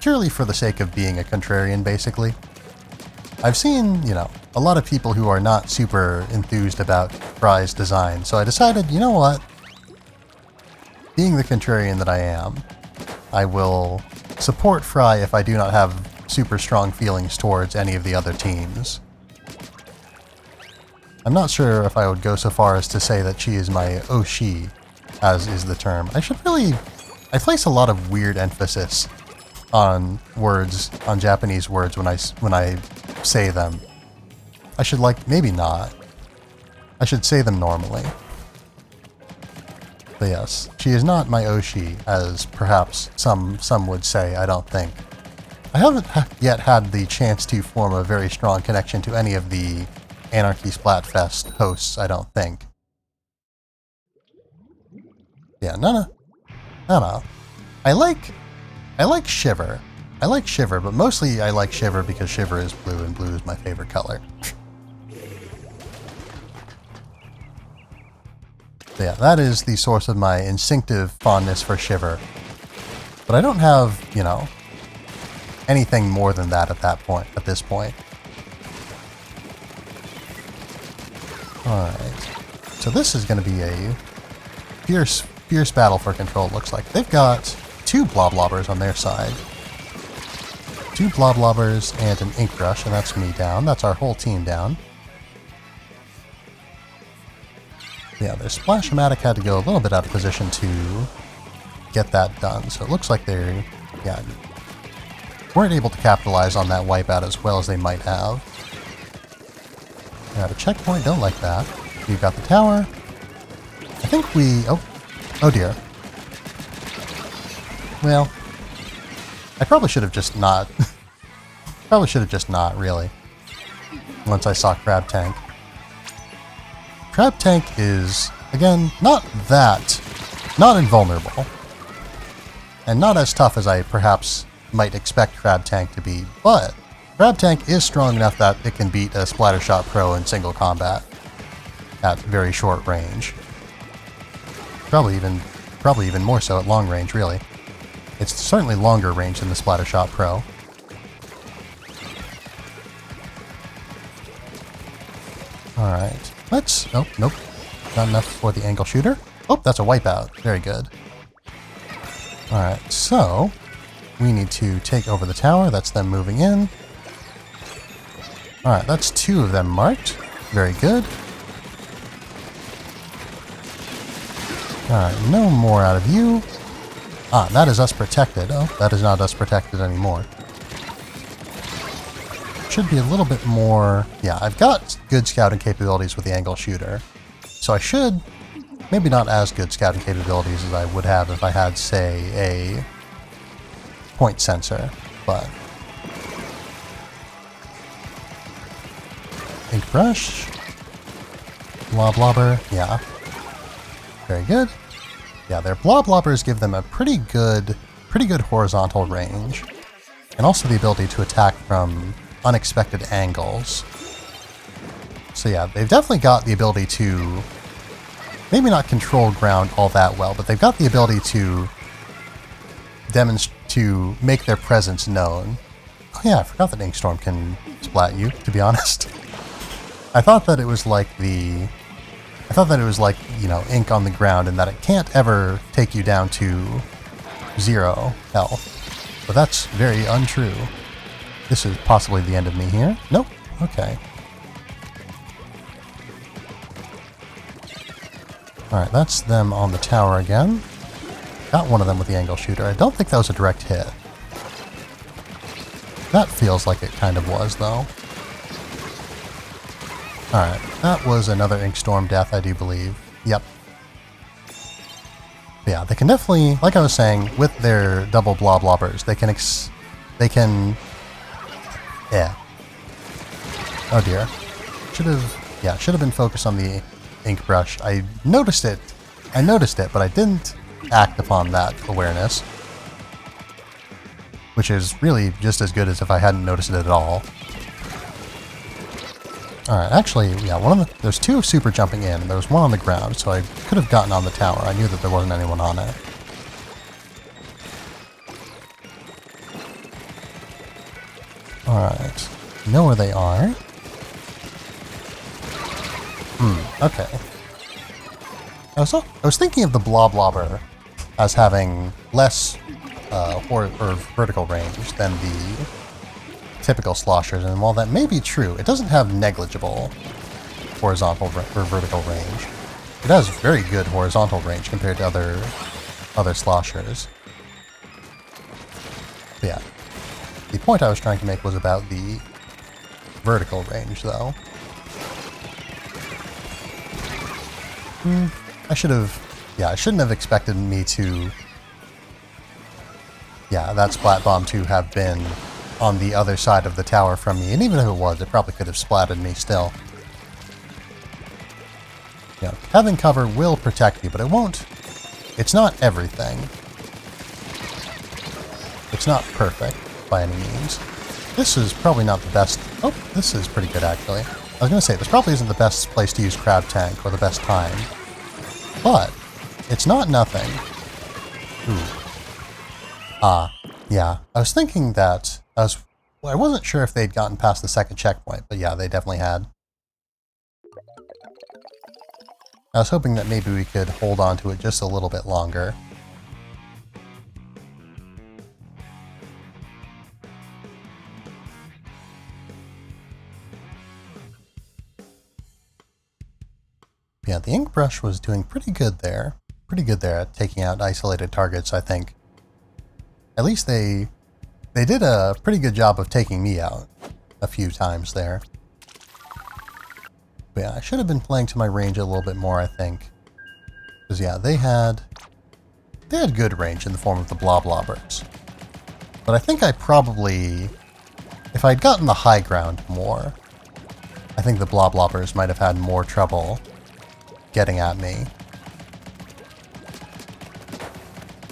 purely for the sake of being a contrarian, basically. I've seen, you know, a lot of people who are not super enthused about Fry's design, so I decided, you know what? Being the contrarian that I am, I will support Fry if I do not have super strong feelings towards any of the other teams. I'm not sure if I would go so far as to say that she is my Oshi, as is the term. I place a lot of weird emphasis on words, on Japanese words when I say them. I should maybe not. I should say them normally. But yes, she is not my Oshi, as perhaps some would say, I don't think. I haven't yet had the chance to form a very strong connection to any of the Anarchy Splatfest hosts, I don't think. Yeah, no. I like Shiver. I like Shiver, but mostly I like Shiver because Shiver is blue, and blue is my favorite color. So yeah, that is the source of my instinctive fondness for Shiver. But I don't have, you know, anything more than that at this point. Alright. So this is going to be a fierce battle for control, it looks like. They've got 2 Bloblobbers on their side. 2 Bloblobbers and an Ink Brush, and that's me down. That's our whole team down. Yeah, their Splashomatic had to go a little bit out of position to get that done, so it looks like they're, yeah, weren't able to capitalize on that wipeout as well as they might have. Got a checkpoint, don't like that. We've got the tower. I think we... Oh dear. Well, I probably should have just not... really. Once I saw Crab Tank. Crab Tank is, again, not invulnerable. And not as tough as I perhaps might expect Crab Tank to be, but Crab Tank is strong enough that it can beat a Splattershot Pro in single combat at very short range. Probably even more so at long range, really. It's certainly longer range than the Splattershot Pro. Alright, let's... Oh, nope. Not enough for the angle shooter. Oh, that's a wipeout. Very good. Alright, so... we need to take over the tower. That's them moving in. Alright, that's 2 of them marked. Very good. Alright, no more out of you. Ah, that is us protected. Oh, that is not us protected anymore. Should be a little bit more... Yeah, I've got good scouting capabilities with the angle shooter. So I should... Maybe not as good scouting capabilities as I would have if I had, say, a point sensor, but... ink brush. Blob Blobber, yeah. Very good. Yeah, their Blob Blobbers give them a pretty good horizontal range. And also the ability to attack from unexpected angles. So yeah, they've definitely got the ability to maybe not control ground all that well, but they've got the ability to make their presence known. Oh yeah, I forgot that Ink Storm can splat you, to be honest. I thought that it was like you know, ink on the ground and that it can't ever take you down to 0 health. But that's very untrue. This is possibly the end of me here. Nope. Okay. Alright, that's them on the tower again. Got one of them with the angle shooter. I don't think that was a direct hit. That feels like it kind of was, though. Alright, that was another Ink Storm death, I do believe. Yep. But yeah, they can definitely, like I was saying, with their double Blob Blobbers, they can... Yeah. Oh dear. Should have been focused on the ink brush. I noticed it, but I didn't act upon that awareness. Which is really just as good as if I hadn't noticed it at all. Alright, actually, yeah, there's two super jumping in, and there was one on the ground, so I could have gotten on the tower. I knew that there wasn't anyone on it. Alright, know where they are. Okay. I was thinking of the Blob Blobber as having less vertical range than the typical sloshers, and while that may be true, it doesn't have negligible horizontal or vertical range. It has very good horizontal range compared to other sloshers. But yeah, the point I was trying to make was about the vertical range, though. I shouldn't have expected me to... Yeah, that Splat Bomb to have been on the other side of the tower from me, and even if it was, it probably could have splatted me still. Yeah, having cover will protect you, but it won't... It's not everything. It's not perfect, by any means. This is probably not the best... Oh, this is pretty good, actually. I was going to say, this probably isn't the best place to use Crab Tank, or the best time. But, it's not nothing. Ooh. Yeah. I was thinking that... I wasn't sure if they'd gotten past the second checkpoint, but yeah, they definitely had. I was hoping that maybe we could hold on to it just a little bit longer. Yeah, the ink brush was doing pretty good there. Pretty good there at taking out isolated targets, I think. At least they did a pretty good job of taking me out a few times there. But yeah, I should have been playing to my range a little bit more, I think. Because yeah, they had good range in the form of the Blob Blobbers. But I think I probably, if I'd gotten the high ground more, I think the Blob Blobbers might have had more trouble getting at me.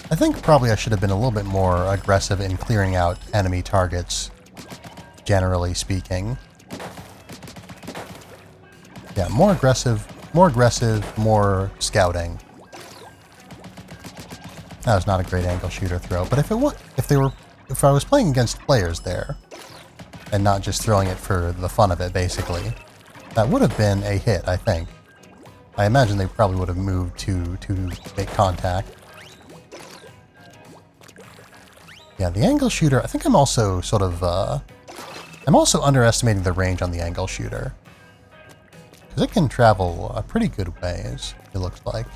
I think probably I should have been a little bit more aggressive in clearing out enemy targets, generally speaking. Yeah, more aggressive, more scouting. That was not a great angle shooter throw, but if I was playing against players there, and not just throwing it for the fun of it, basically, that would have been a hit, I think. I imagine they probably would have moved to make contact. Yeah, the angle shooter, I think I'm also sort of, I'm also underestimating the range on the angle shooter. Because it can travel a pretty good ways, it looks like.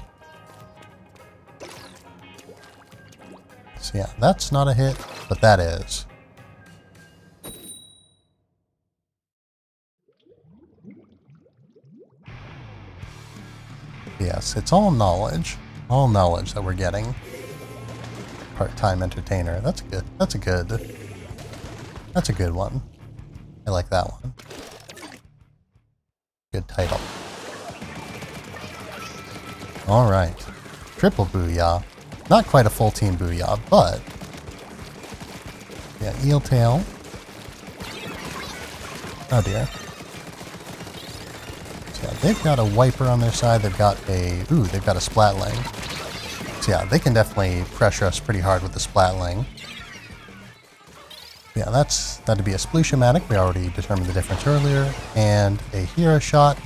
So yeah, that's not a hit, but that is. Yes, it's all knowledge that we're getting. Part-time entertainer. That's good. That's a good one. I like that one. Good title. Alright. Triple booyah. Not quite a full team booyah, but... yeah, eel tail. Oh dear. So yeah, they've got a wiper on their side. They've got a... ooh, they've got a splatling. So yeah, they can definitely pressure us pretty hard with the splatling. Yeah, that'd be a Sploosh-O-Matic. We already determined the difference earlier. And a hero shot,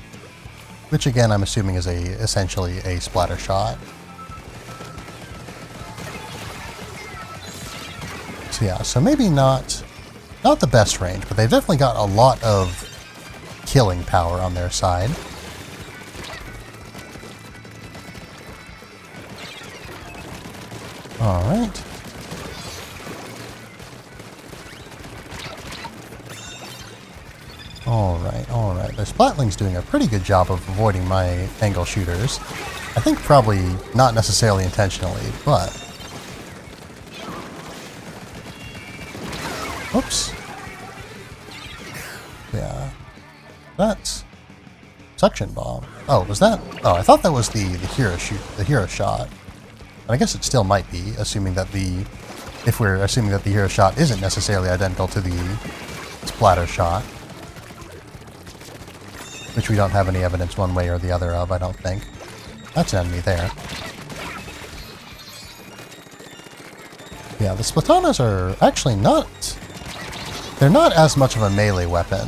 which again I'm assuming is essentially a splatter shot. So yeah, so maybe not the best range, but they've definitely got a lot of killing power on their side. Alright. Alright. Their Splatling's doing a pretty good job of avoiding my angle shooters. I think probably not necessarily intentionally, but... oops. Yeah. That's... suction bomb. Oh, was that... oh, I thought that was the hero shot. And I guess it still might be, assuming that if we're assuming that the hero shot isn't necessarily identical to the splatter shot. Which we don't have any evidence one way or the other of, I don't think. That's an enemy there. Yeah, the Splatonas are actually not... they're not as much of a melee weapon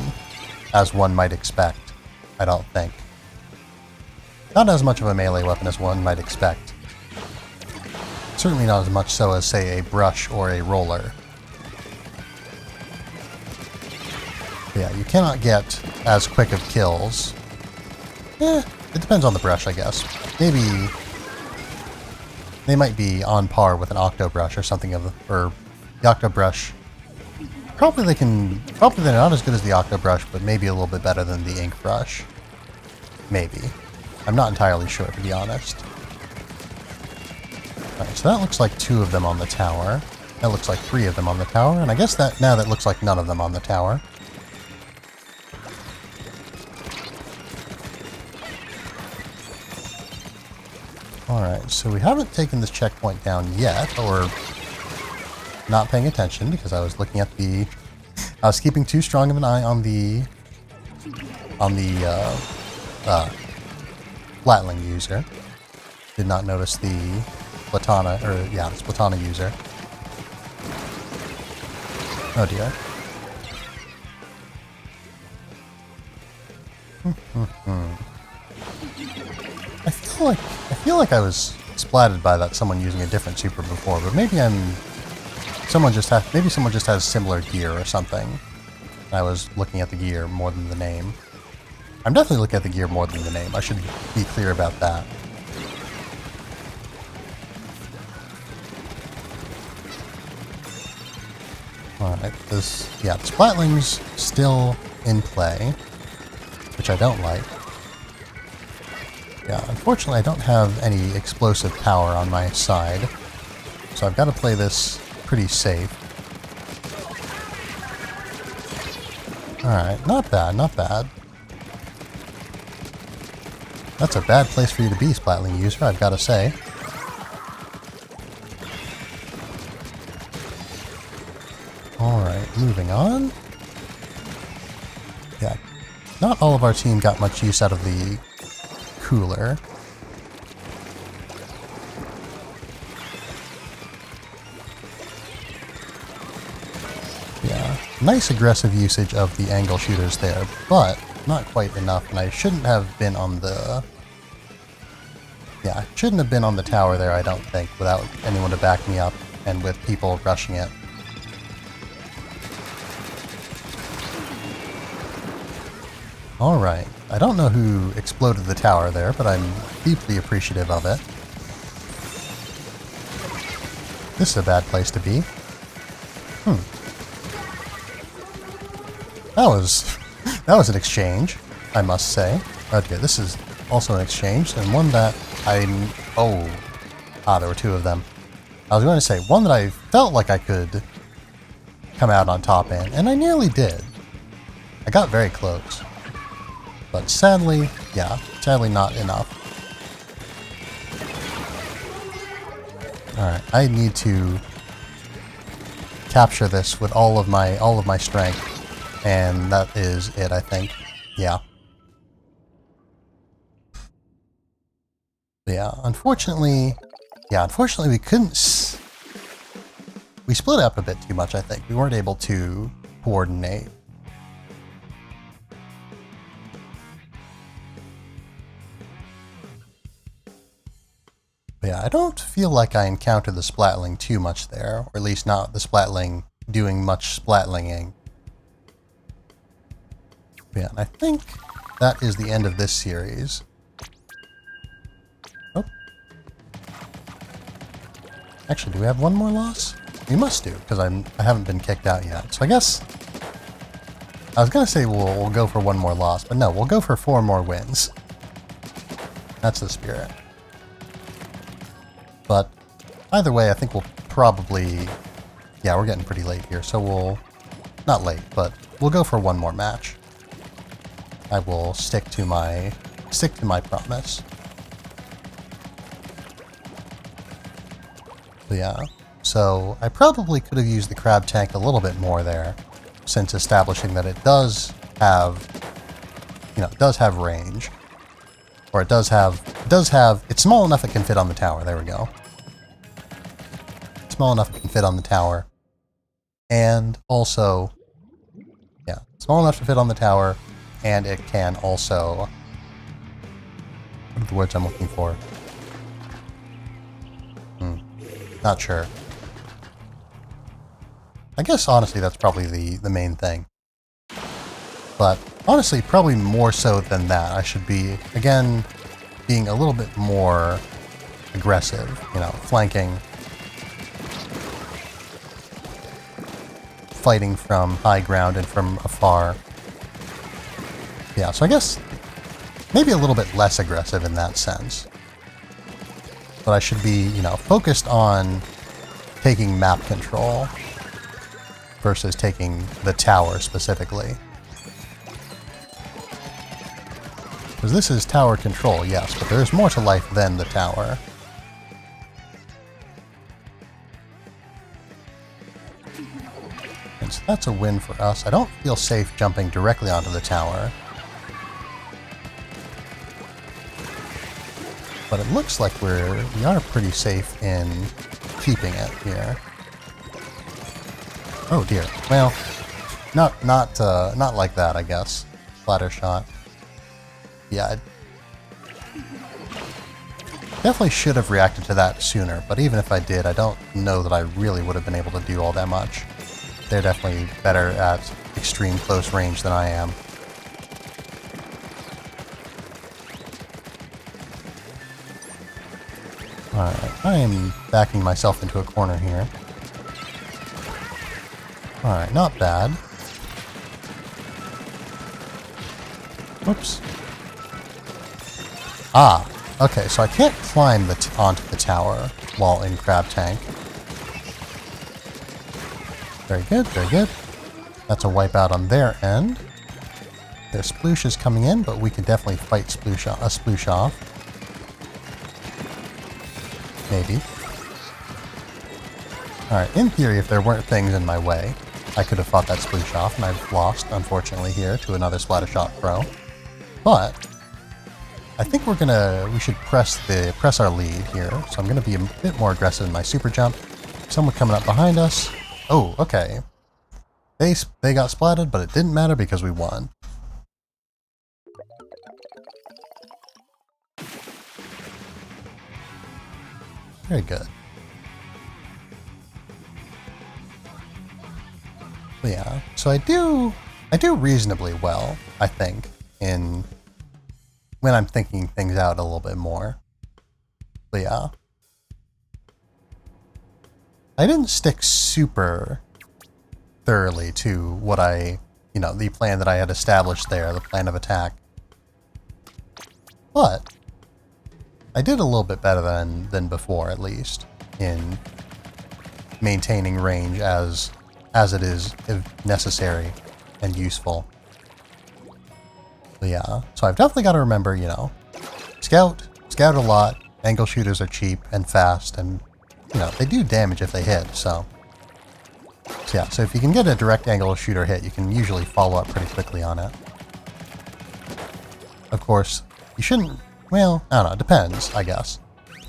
as one might expect, I don't think. Not as much of a melee weapon as one might expect. Certainly not as much so as, say, a brush or a roller. Yeah, you cannot get as quick of kills. It depends on the brush, I guess. Maybe they might be on par with an octo brush or something or the octo brush. Probably they're not as good as the octo brush, but maybe a little bit better than the ink brush. Maybe. I'm not entirely sure, to be honest. Alright, so that looks like 2 of them on the tower. That looks like 3 of them on the tower, and I guess that looks like none of them on the tower. Alright, so we haven't taken this checkpoint down yet, or not paying attention because I was looking at I was keeping too strong of an eye on the Flatling user. Did not notice the Splatana, the Splatana user. Oh dear. I feel like I was splatted by someone using a different super before, but maybe someone just has similar gear or something. I was looking at the gear more than the name. I'm definitely looking at the gear more than the name. I should be clear about that. Alright, the Splatling's still in play, which I don't like. Yeah, unfortunately I don't have any explosive power on my side, so I've got to play this pretty safe. Alright, not bad, not bad. That's a bad place for you to be, Splatling user, I've got to say. Alright, moving on. Yeah, not all of our team got much use out of the cooler. Yeah, nice aggressive usage of the angle shooters there, but not quite enough, and I shouldn't have been on the... yeah, shouldn't have been on the tower there, I don't think, without anyone to back me up and with people rushing it. Alright, I don't know who exploded the tower there, but I'm deeply appreciative of it. This is a bad place to be. That was an exchange, I must say. Okay, this is also an exchange, and one that there were 2 of them. I was going to say, one that I felt like I could come out on top in, and I nearly did. I got very close. But sadly, yeah, sadly not enough. Alright, I need to capture this with all of my strength. And that is it, I think. Yeah. Yeah, unfortunately we couldn't we split up a bit too much, I think. We weren't able to coordinate. But yeah, I don't feel like I encountered the splatling too much there, or at least not the splatling doing much splatlinging. But yeah, and I think that is the end of this series. Oh. Actually, do we have one more loss? We must do, because I haven't been kicked out yet. So I guess I was gonna say we'll go for one more loss, but no, we'll go for 4 more wins. That's the spirit. But either way, I think we'll probably, yeah, we're getting pretty late here, so we'll, not late, but we'll go for one more match. I will stick to my promise. But yeah, so I probably could have used the crab tank a little bit more there, since establishing that it does have, it does have range. Or it does have, it's small enough it can fit on the tower, there we go. It's small enough it can fit on the tower. And also, yeah, small enough to fit on the tower, and it can also, what are the words I'm looking for? Not sure. I guess honestly that's probably the main thing. But honestly, probably more so than that. I should be, again, being a little bit more aggressive, flanking, fighting from high ground and from afar. Yeah, so I guess maybe a little bit less aggressive in that sense. But I should be, focused on taking map control versus taking the tower specifically. Because this is tower control, yes, but there's more to life than the tower. And so that's a win for us. I don't feel safe jumping directly onto the tower. But it looks like we are pretty safe in keeping it here. Oh dear. Well, not like that, I guess. Splatter shot. Yeah, I definitely should have reacted to that sooner, but even if I did, I don't know that I really would have been able to do all that much. They're definitely better at extreme close range than I am. Alright, I am backing myself into a corner here. Alright, not bad. Whoops. Ah, okay, so I can't climb onto the tower while in Crab Tank. Very good, very good. That's a wipeout on their end. Their sploosh is coming in, but we can definitely fight a sploosh off. Maybe. Alright, in theory, if there weren't things in my way, I could have fought that sploosh off, and I've lost, unfortunately, here to another Splattershot Pro. But I think we should press our lead here. So I'm gonna be a bit more aggressive in my super jump. Someone coming up behind us. Oh, okay. They got splatted, but it didn't matter because we won. Very good. But yeah, so I do reasonably well, I think, when I'm thinking things out a little bit more. But yeah. I didn't stick super thoroughly to what the plan that I had established there, the plan of attack. But I did a little bit better than before, at least, in maintaining range as it is necessary and useful. But yeah, so I've definitely got to remember, you know, scout a lot, angle shooters are cheap and fast, and, you know, they do damage if they hit, so yeah, so if you can get a direct angle shooter hit, you can usually follow up pretty quickly on it. Of course, you shouldn't, well, I don't know, it depends, I guess.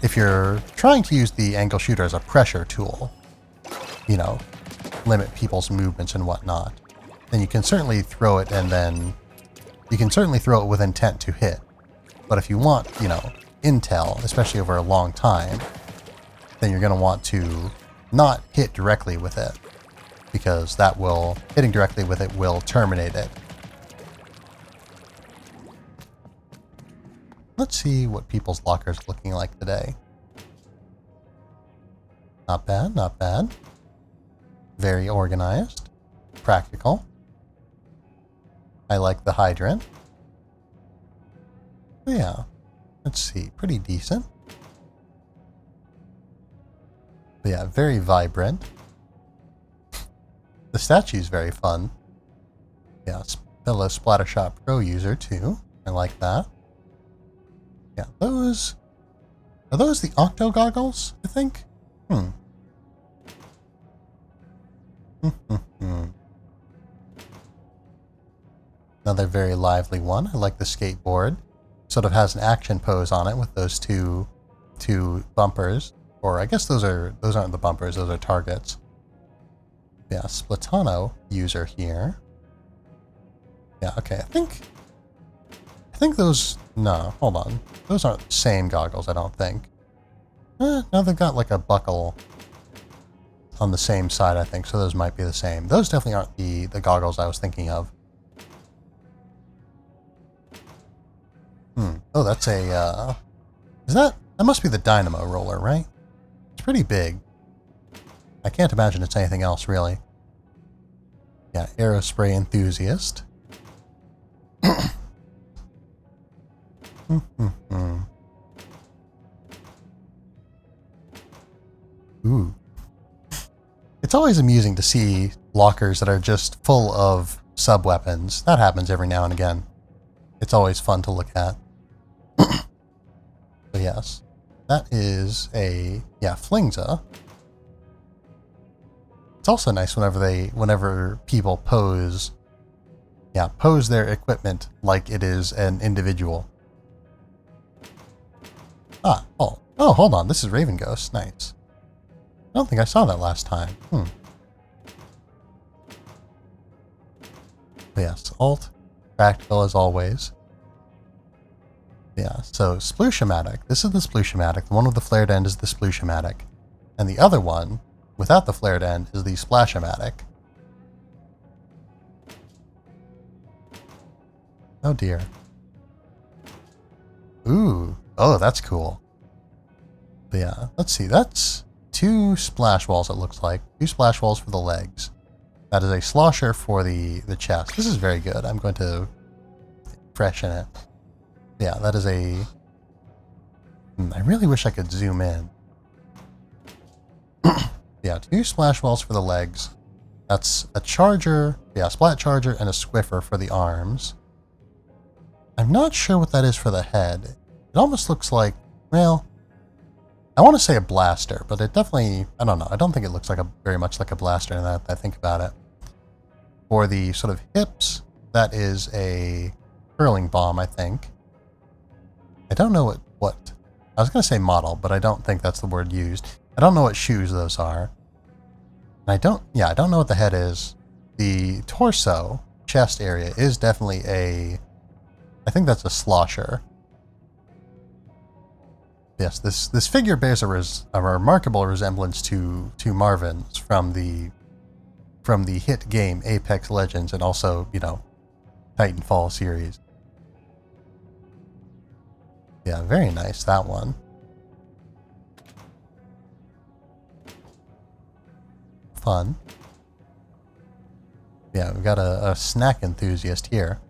If you're trying to use the angle shooter as a pressure tool, you know, limit people's movements and whatnot, then you can certainly throw it and then, you can certainly throw it with intent to hit. But if you want, you know, intel, especially over a long time, then you're going to want to not hit directly with it, because hitting directly with it will terminate it. Let's see what people's lockers are looking like today. Not bad, not bad. Very organized. Practical. I like the hydrant. But yeah, let's see. Pretty decent. But yeah, very vibrant. The statue's very fun. Yeah, fellow Splattershot Pro user too. I like that. Yeah, are those the Octo goggles, I think? Another very lively one. I like the skateboard. Sort of has an action pose on it with those two bumpers. Or I guess those aren't the bumpers, those are targets. Yeah, Splatoon user here. Yeah, okay, I think those, no, hold on. Those aren't the same goggles, I don't think. No, they've got like a buckle on the same side, I think, so those might be the same. Those definitely aren't the goggles I was thinking of. Oh, that's a, that must be the dynamo roller, right? It's pretty big. I can't imagine it's anything else, really. Yeah, aerospray enthusiast. Ooh. It's always amusing to see lockers that are just full of sub-weapons. That happens every now and again. It's always fun to look at. But yes, that is a, yeah, Flingza. It's also nice whenever people pose their equipment like it is an individual. Oh, hold on, this is Raven Ghost, nice. I don't think I saw that last time. But yes, alt, practical as always. Yeah, so Sploosh-O-Matic. This is the Sploosh-O-Matic. The one with the flared end is the Sploosh-O-Matic. And the other one, without the flared end, is the Splash-O-Matic. Oh dear. Ooh. Oh, that's cool. But yeah, let's see. That's 2 splash walls, it looks like. 2 splash walls for the legs. That is a slosher for the chest. This is very good. I'm going to freshen it. Yeah, that is a... I really wish I could zoom in. Yeah, 2 splash walls for the legs. That's a charger, yeah, splat charger, and a squiffer for the arms. I'm not sure what that is for the head. It almost looks like, well, I want to say a blaster, but it definitely, I don't know. I don't think it looks like very much like a blaster now that I think about it. For the sort of hips, that is a hurling bomb, I think. I don't know what I was going to say model, but I don't think that's the word used. I don't know what shoes those are. And I don't know what the head is. The torso, chest area is definitely I think that's a slosher. Yes, this figure bears a remarkable resemblance to Marvin's from the hit game Apex Legends and also, you know, Titanfall series. Yeah, very nice, that one. Fun. Yeah, we've got a snack enthusiast here.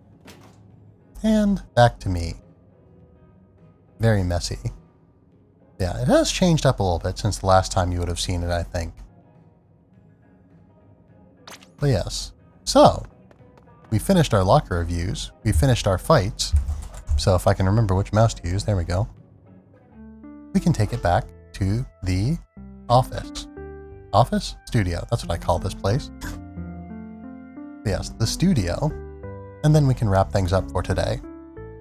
And back to me. Very messy. Yeah, it has changed up a little bit since the last time you would have seen it, I think. But yes. So, we finished our locker reviews. We finished our fights. So if I can remember which mouse to use, there we go. We can take it back to the office. Office? Studio. That's what I call this place. Yes, the studio. And then we can wrap things up for today.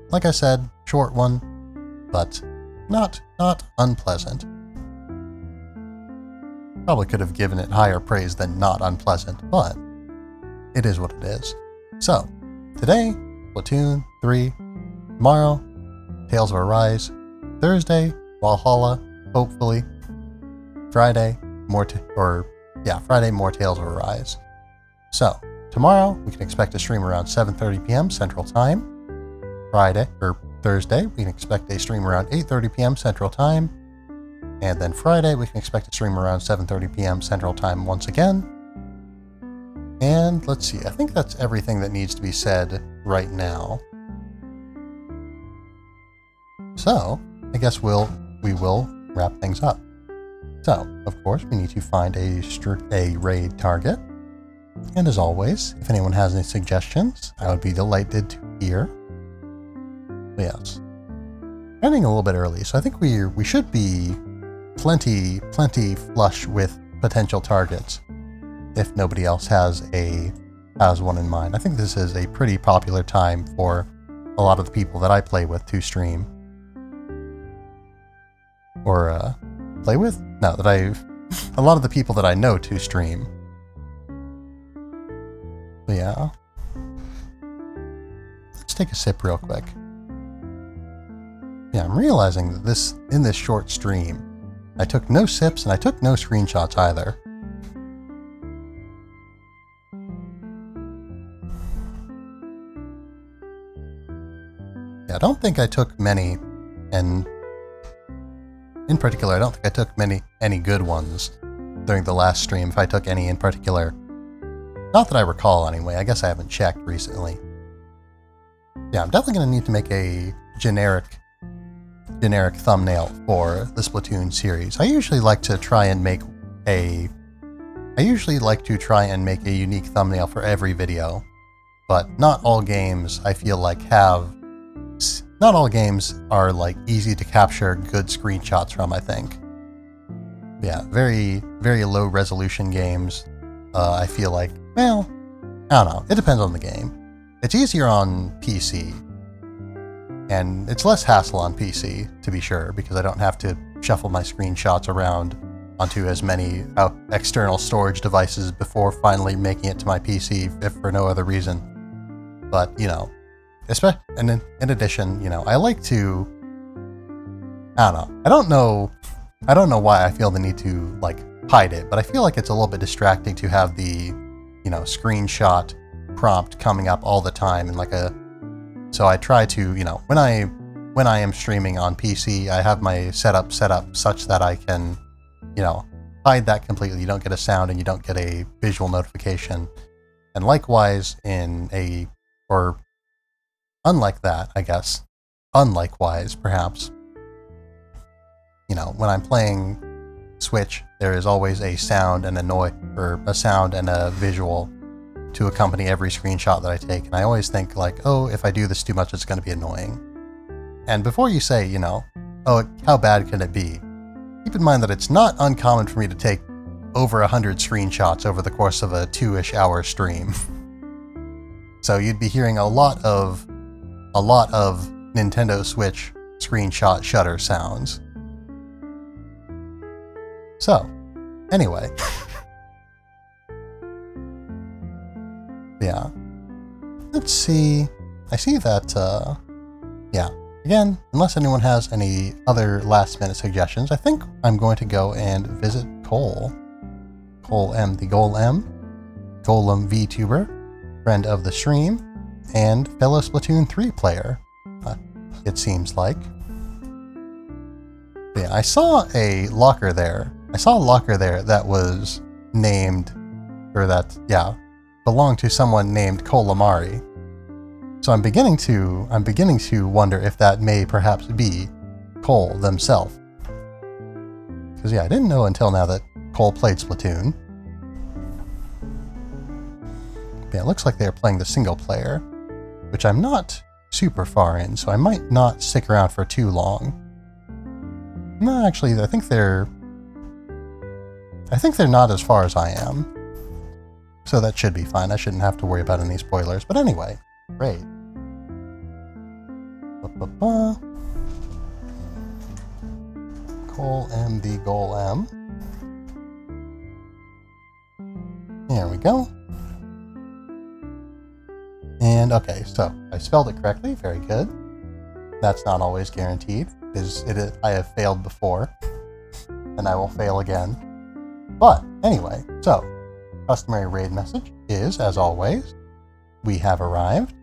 Like I said, short one, but not unpleasant. Probably could have given it higher praise than not unpleasant, but it is what it is. So, today, Splatoon 3. Tomorrow, Tales of Arise. Thursday, Valhalla, hopefully. Friday, more Tales of Arise. So, tomorrow, we can expect a stream around 7:30 p.m. Central Time. Thursday, we can expect a stream around 8:30 p.m. Central Time. And then Friday, we can expect a stream around 7:30 p.m. Central Time once again. And let's see, I think that's everything that needs to be said right now. So, I guess we will wrap things up. So, of course, we need to find a raid target. And as always, if anyone has any suggestions, I would be delighted to hear. But yes, running a little bit early, so I think we should be plenty flush with potential targets if nobody else has one in mind. I think this is a pretty popular time for a lot of the people that I play with to stream. Or play with? No, a lot of the people that I know to stream. But yeah. Let's take a sip real quick. Yeah, I'm realizing that in this short stream, I took no sips and I took no screenshots either. Yeah, I don't think I took many, and in particular, I don't think I took any good ones during the last stream, if I took any in particular. Not that I recall anyway, I guess I haven't checked recently. Yeah, I'm definitely going to need to make a generic thumbnail for the Splatoon series. I usually like to try and make a unique thumbnail for every video, but not all games I feel like not all games are like easy to capture good screenshots from, I think. Yeah, very, very low resolution games, I feel like, well, I don't know, it depends on the game. It's easier on PC, and it's less hassle on PC, to be sure, because I don't have to shuffle my screenshots around onto as many external storage devices before finally making it to my PC, if for no other reason. But, you know, and in addition, you know, I like to, I don't know why I feel the need to, like, hide it, but I feel like it's a little bit distracting to have the, you know, screenshot prompt coming up all the time, and so I try to, you know, when I am streaming on PC, I have my setup set up such that I can, you know, hide that completely. You don't get a sound and you don't get a visual notification. And likewise unlike that, I guess, unlikewise perhaps, you know, when I'm playing Switch, there is always a sound and a sound and a visual to accompany every screenshot that I take, and I always think like, oh, if I do this too much, it's going to be annoying. And before you say, you know, oh, how bad can it be? Keep in mind that it's not uncommon for me to take over 100 screenshots over the course of a 2-ish hour stream. So you'd be hearing a lot of Nintendo Switch screenshot shutter sounds. So, anyway. Yeah. Let's see. I see that, yeah. Again, unless anyone has any other last-minute suggestions, I think I'm going to go and visit Cole. Cole M, the Golem VTuber, friend of the stream, and fellow Splatoon 3 player, it seems like. But yeah, I saw a locker there. That was named, or that, yeah, belonged to someone named Colamari. So I'm beginning to wonder if that may perhaps be Cole themselves. Because yeah, I didn't know until now that Cole played Splatoon. Yeah, it looks like they're playing the single player, which I'm not super far in, so I might not stick around for too long. No, actually, I think they're not as far as I am. So that should be fine. I shouldn't have to worry about any spoilers. But anyway, great. Goal M, the goal M. There we go. And okay, so I spelled it correctly. Very good. That's not always guaranteed. I have failed before, and I will fail again. But anyway, so customary raid message is, as always, we have arrived.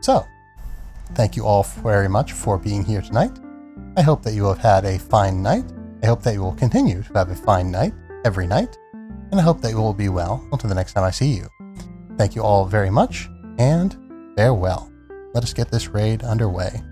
So, thank you all very much for being here tonight. I hope that you have had a fine night. I hope that you will continue to have a fine night every night. And I hope that you will be well until the next time I see you. Thank you all very much, and farewell. Let us get this raid underway.